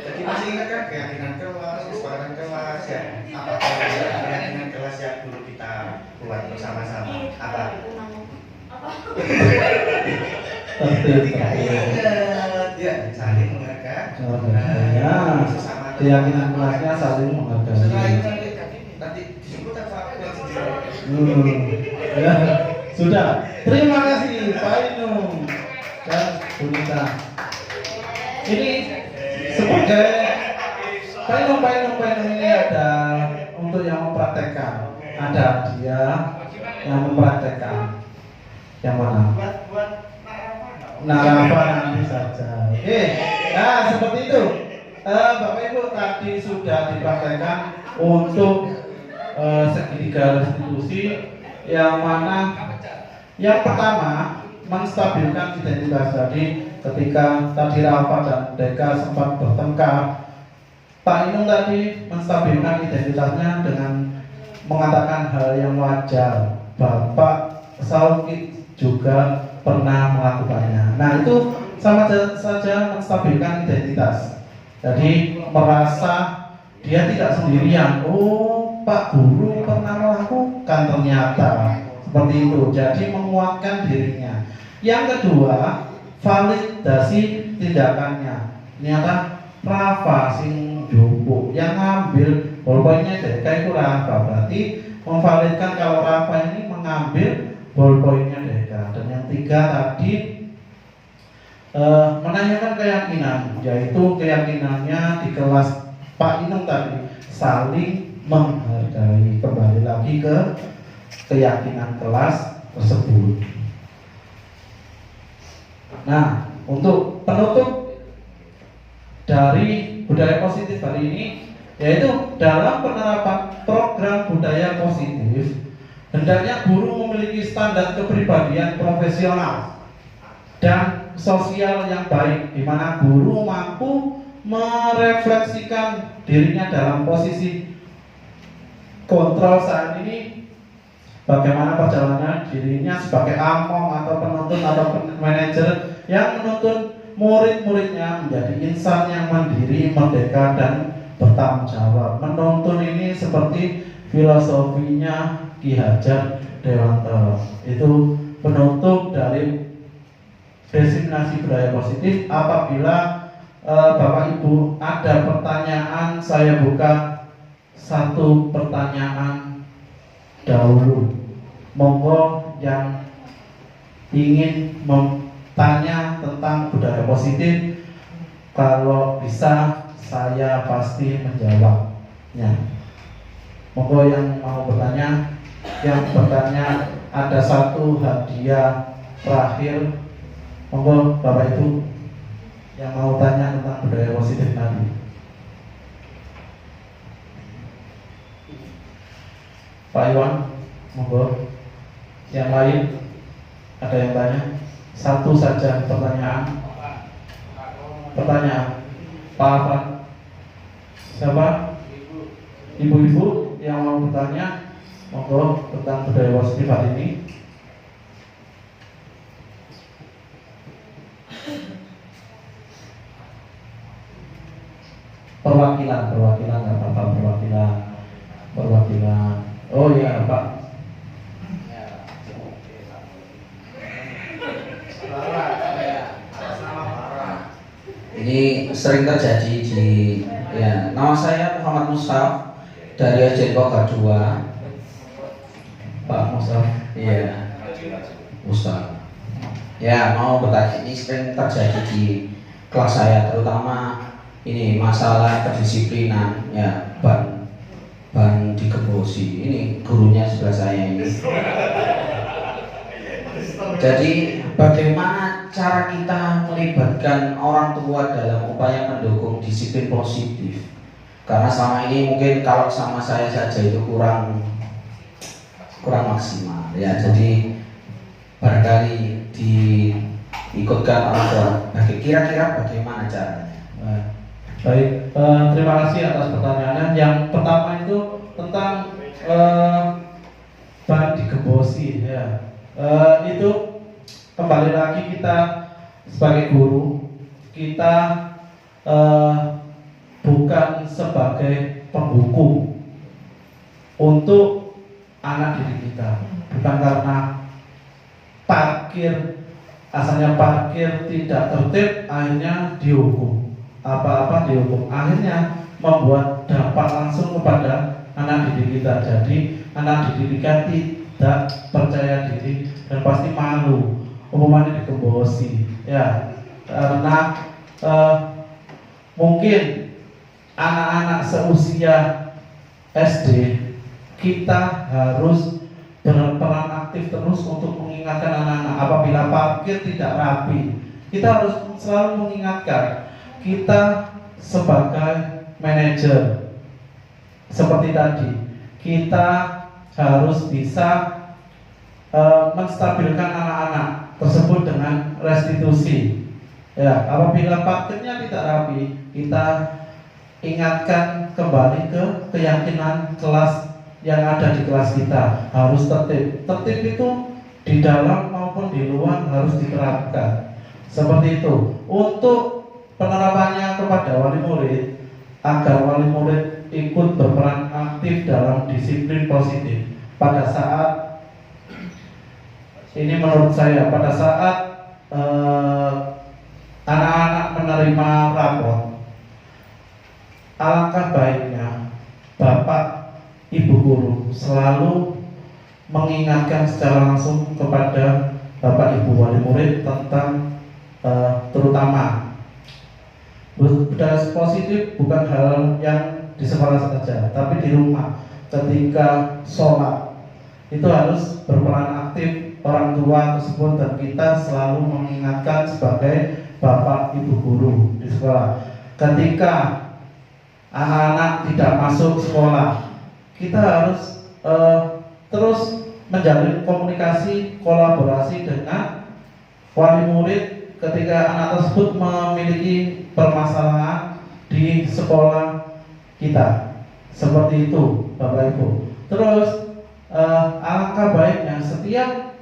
Jadi masih ingat kan keyakinan kelas, kesepakatan kelas ya. Apa keyakinan kelas yang dulu kita buat bersama-sama? Apa? Ingat ya, saling menghargai. Ya, Sesama keyakinan kelasnya saling Setelah menghargai. itu nanti disebut apa kelas sendiri. Ya, sudah. Terima kasih Pak Inung dan Bu Nita. Ini sebagai Pak Inung ini ada untuk yang mempraktekkan. Ada dia yang mempraktekkan. Yang mana? Narafa nanti saja. Oke, nah seperti itu. Bapak Ibu tadi sudah dipraktekkan untuk segitiga restitusi yang mana yang pertama menstabilkan identitas. Jadi ketika tadi Rafa dan Deka sempat bertengkar, Pak Inung tadi menstabilkan identitasnya dengan mengatakan hal yang wajar. Bapak Saukit juga pernah melakukannya. Nah itu sama saja menstabilkan identitas. Jadi merasa dia tidak sendirian. Oh, Pak Guru pernah melakukan ternyata seperti itu. Jadi menguatkan dirinya. Yang kedua, validasi tindakannya. Ternyata Rafa sing jupuk yang ngambil ballpointnya Deka itu Rafa. Berarti memvalidkan kalau Rafa ini mengambil ballpointnya Deka. Dan yang tiga tadi menanyakan keyakinan, yaitu keyakinannya di kelas Pak Inung tadi saling menghargai. Kembali lagi ke keyakinan kelas tersebut. Nah, untuk penutup dari budaya positif hari ini, yaitu dalam penerapan program budaya positif, hendaknya guru memiliki standar kepribadian profesional dan sosial yang baik, di mana guru mampu merefleksikan dirinya dalam posisi kontrol saat ini, bagaimana perjalanan dirinya sebagai among atau penuntun atau manajer yang menuntun murid-muridnya menjadi insan yang mandiri, merdeka, dan bertanggung jawab. Menuntun ini seperti filosofinya Ki Hajar Dewantara. Itu penutup dari desiminasi budaya positif. Apabila Bapak Ibu ada pertanyaan, saya buka satu pertanyaan dahulu. Monggo yang ingin bertanya tentang budaya positif, kalau bisa saya pasti menjawabnya. Monggo yang mau bertanya. Yang bertanya ada satu hadiah terakhir. Monggo Bapak Ibu yang mau tanya tentang budaya positif tadi. Pak Iwan, monggo. Yang lain ada yang tanya? Satu saja pertanyaan. Pak Afan. Siapa? Ibu-ibu yang mau bertanya, monggo tentang budaya positif hari ini. Perwakilan nggak apa-apa, perwakilan. Oh iya Pak. Ini sering terjadi di nama saya Muhammad Mustaf dari SJNPOK 2. Pak Mustaf. Iya, Mustaf. Ya, mau bertanya, ini sering terjadi di kelas saya, terutama ini masalah kedisiplinan, ya, ban digembosi. Ini gurunya sebelah saya ini. Jadi bagaimana cara kita melibatkan orang tua dalam upaya mendukung disiplin positif? Karena selama ini mungkin kalau sama saya saja itu kurang maksimal. Ya, jadi barangkali barangkali diikutkan orang tua. Kira-kira bagaimana caranya? Baik, terima kasih atas pertanyaannya. Yang pertama itu tentang ban digembosi, ya. Itu kembali lagi kita sebagai guru, kita bukan sebagai pembuku untuk anak didik kita, bukan karena asalnya parkir tidak tertib akhirnya dihukum. Apa-apa dihukum, akhirnya membuat dampak langsung kepada anak didik kita. Jadi anak didik kita tidak percaya diri dan pasti malu, umumnya digembosi, ya. Karena mungkin anak-anak seusia SD kita harus berperan aktif terus untuk mengingatkan anak-anak apabila parkir tidak rapi. Kita harus selalu mengingatkan. Kita sebagai manajer seperti tadi, kita harus bisa menstabilkan anak-anak tersebut dengan restitusi. Ya, apabila parkirnya tidak rapi, kita ingatkan kembali ke keyakinan kelas yang ada di kelas kita harus tertib. Tertib itu di dalam maupun di luar harus diterapkan. Seperti itu. Untuk penerapannya kepada wali murid, agar wali murid ikut berperan aktif dalam disiplin positif. Pada saat ini menurut saya, pada saat anak-anak menerima rapor, alangkah baiknya Bapak Ibu guru selalu mengingatkan secara langsung kepada Bapak Ibu wali murid tentang terutama budaya positif bukan hal yang di sekolah saja, tapi di rumah ketika sholat itu harus berperan aktif orang tua tersebut, dan kita selalu mengingatkan sebagai Bapak Ibu guru di sekolah. Ketika anak-anak tidak masuk sekolah, kita harus terus menjalin komunikasi, kolaborasi dengan wali murid ketika anak tersebut memiliki permasalahan di sekolah kita. Seperti itu Bapak Ibu. Terus alangkah baiknya setiap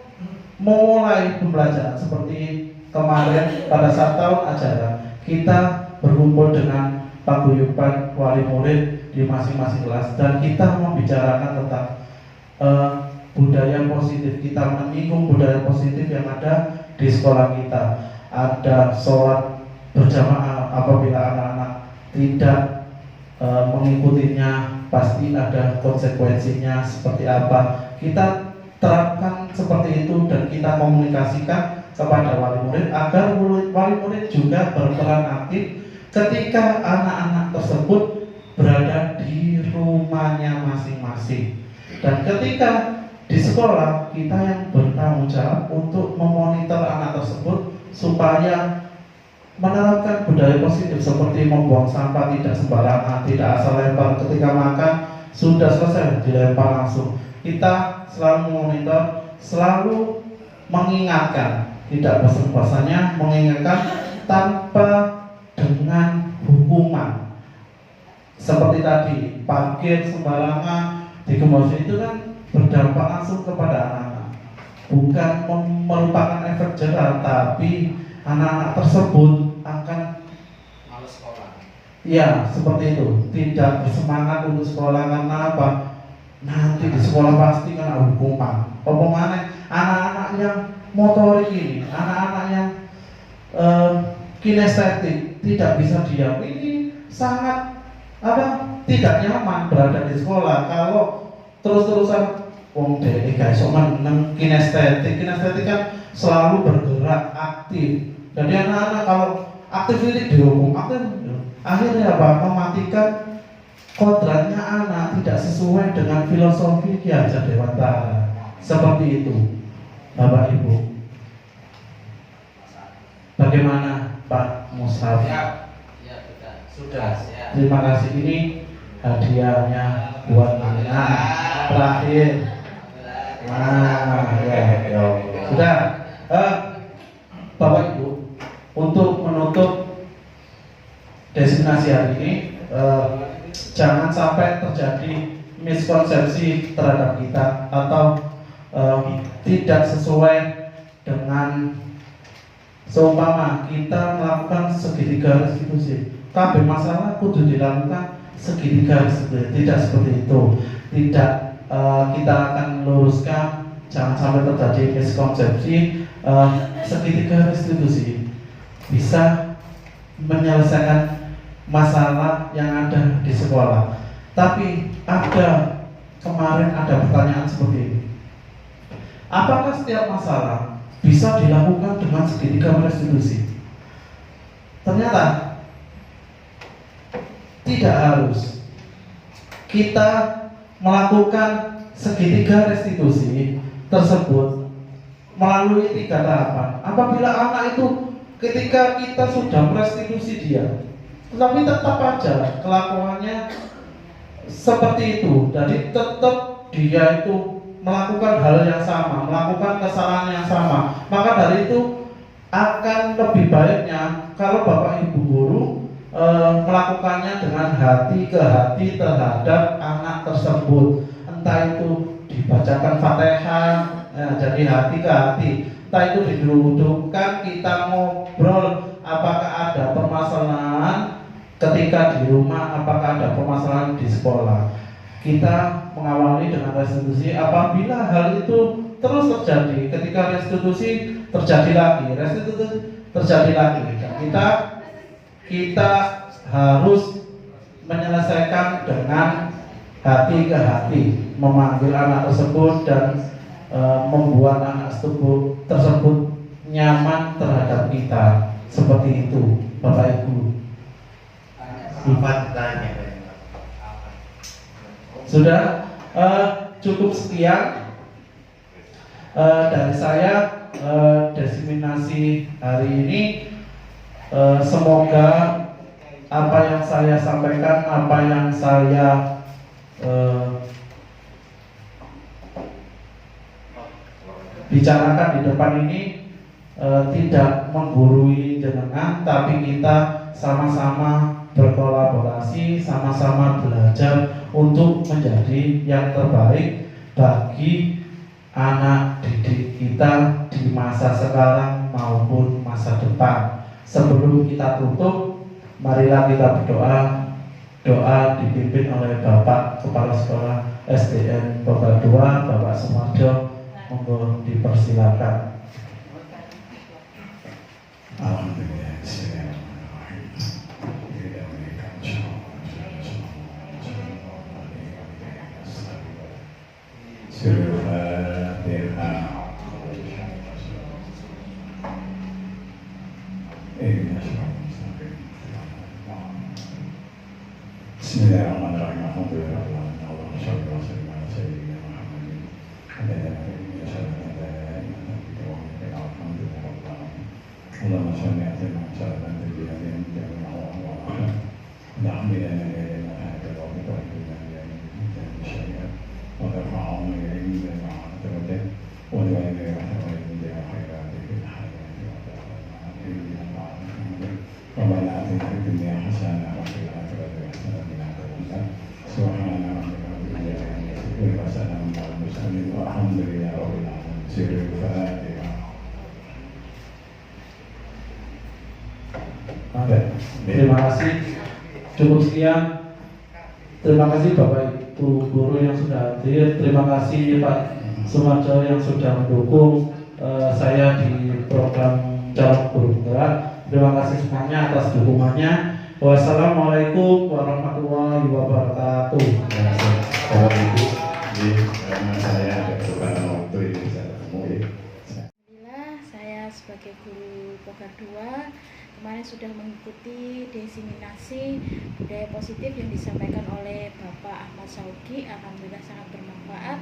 memulai pembelajaran seperti kemarin pada saat tahun ajaran, kita berkumpul dengan paguyuban wali murid di masing-masing kelas dan kita membicarakan tentang budaya positif. Kita menyinggung budaya positif yang ada di sekolah kita. Ada sholat berjamaah, apabila anak-anak tidak mengikutinya pasti ada konsekuensinya seperti apa. Kita terapkan seperti itu dan kita komunikasikan kepada wali murid agar wali murid juga berperan aktif ketika anak-anak tersebut berada di rumahnya masing-masing. Dan ketika di sekolah, kita yang bertanggung jawab untuk memonitor anak tersebut supaya menerapkan budaya positif seperti membuang sampah tidak sembarangan, tidak asal lempar, ketika makan sudah selesai dilempar langsung. Kita selalu memonitor, selalu mengingatkan, tidak bosan-bosannya mengingatkan tanpa dengan hukuman. Seperti tadi, parkir sembarangan, digembosi itu kan berdampak langsung kepada anak-anak. Bukan merupakan efek jerah, tapi anak-anak tersebut akan males sekolah. Ya, seperti itu. Tidak bersemangat untuk sekolah karena apa? Nanti di sekolah pasti kena hukuman. Omongannya anak-anak yang motorik ini, anak-anak yang kinestetik tidak bisa diam. Ini sangat tidak nyaman berada di sekolah kalau terus-terusan wong dhewe guys meneng kinestetik kan selalu bergerak aktif. Jadi anak-anak kalau aktif ini dihukum aktif, akhirnya apa? Mematikan kodratnya anak, tidak sesuai dengan filosofi Ki Hajar Dewantara. Seperti itu Bapak Ibu. Bagaimana Pak Musaf? Ya, sudah. Terima kasih. Ini hadiahnya buat anak terakhir. Nah, ya. Sudah. desinasi hari ini, jangan sampai terjadi miskonsepsi terhadap kita atau tidak sesuai dengan seumpama kita melakukan segitiga restitusi. Kabeh masalah kudu dilakukan segitiga restitusi, tidak seperti itu. Tidak, kita akan luruskan, jangan sampai terjadi miskonsepsi. Segitiga restitusi bisa menyelesaikan masalah yang ada di sekolah. Tapi kemarin ada pertanyaan seperti ini. Apakah setiap masalah bisa dilakukan dengan segitiga restitusi? Ternyata tidak harus. Kita melakukan segitiga restitusi tersebut melalui 3 tahapan. Apabila anak itu ketika kita sudah merestitusi dia, tetapi tetap aja kelakuannya seperti itu, jadi tetap dia itu melakukan hal yang sama, melakukan kesalahan yang sama, maka dari itu akan lebih baiknya kalau Bapak Ibu guru melakukannya dengan hati ke hati terhadap anak tersebut. Entah itu dibacakan Fatihah, jadi hati ke hati. Entah itu didudukkan, kita ngobrol apakah ada permasalahan ketika di rumah, apakah ada permasalahan di sekolah. Kita mengawali dengan restitusi. Apabila hal itu terus terjadi, ketika restitusi terjadi lagi, dan kita harus menyelesaikan dengan hati ke hati, memanggil anak tersebut dan membuat anak tersebut nyaman terhadap kita. Seperti itu, Bapak Ibu. Sudah, cukup sekian dari saya, diseminasi hari ini. Semoga apa yang saya sampaikan, apa yang saya bicarakan di depan ini tidak menggurui jenengan, tapi kita sama-sama berkolaborasi, sama-sama belajar untuk menjadi yang terbaik bagi anak didik kita di masa sekarang maupun masa depan. Sebelum kita tutup, marilah kita berdoa. Doa dipimpin oleh Bapak Kepala Sekolah SDN Boga 2, Bapak Sumarjo. Monggo dipersilakan. Alhamdulillah. Bismillahirrahmanirrahim. Allahumma shalli wa sallim ala sayyidina Muhammadin. Allahumma shalli ala sayyidina Terima kasih. Cukup sekian. Terima kasih Bapak Ibu guru yang sudah hadir. Terima kasih Pak Sumarjo yang sudah mendukung saya di program Calon Guru Penggerak. Terima kasih semuanya atas dukungannya. Wassalamualaikum warahmatullahi wabarakatuh. Bapak Ibu, karena saya ada kesempatan waktu ini bisa ketemu ya. Alhamdulillah, saya sebagai guru Boga 2 kemarin sudah mengikuti diseminasi budaya positif yang disampaikan oleh Bapak Ahmad Saugi. Alhamdulillah sangat bermanfaat.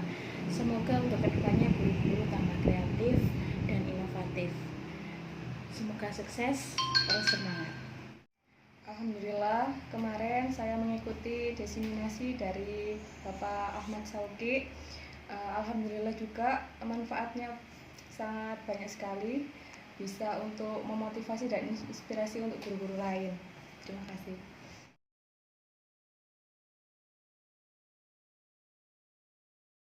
Semoga untuk kedepannya guru-guru tambah kreatif dan inovatif. Semoga sukses, terus semangat. Alhamdulillah, kemarin saya mengikuti diseminasi dari Bapak Ahmad Saugi. Alhamdulillah juga manfaatnya sangat banyak sekali, bisa untuk memotivasi dan inspirasi untuk guru-guru lain. Terima kasih.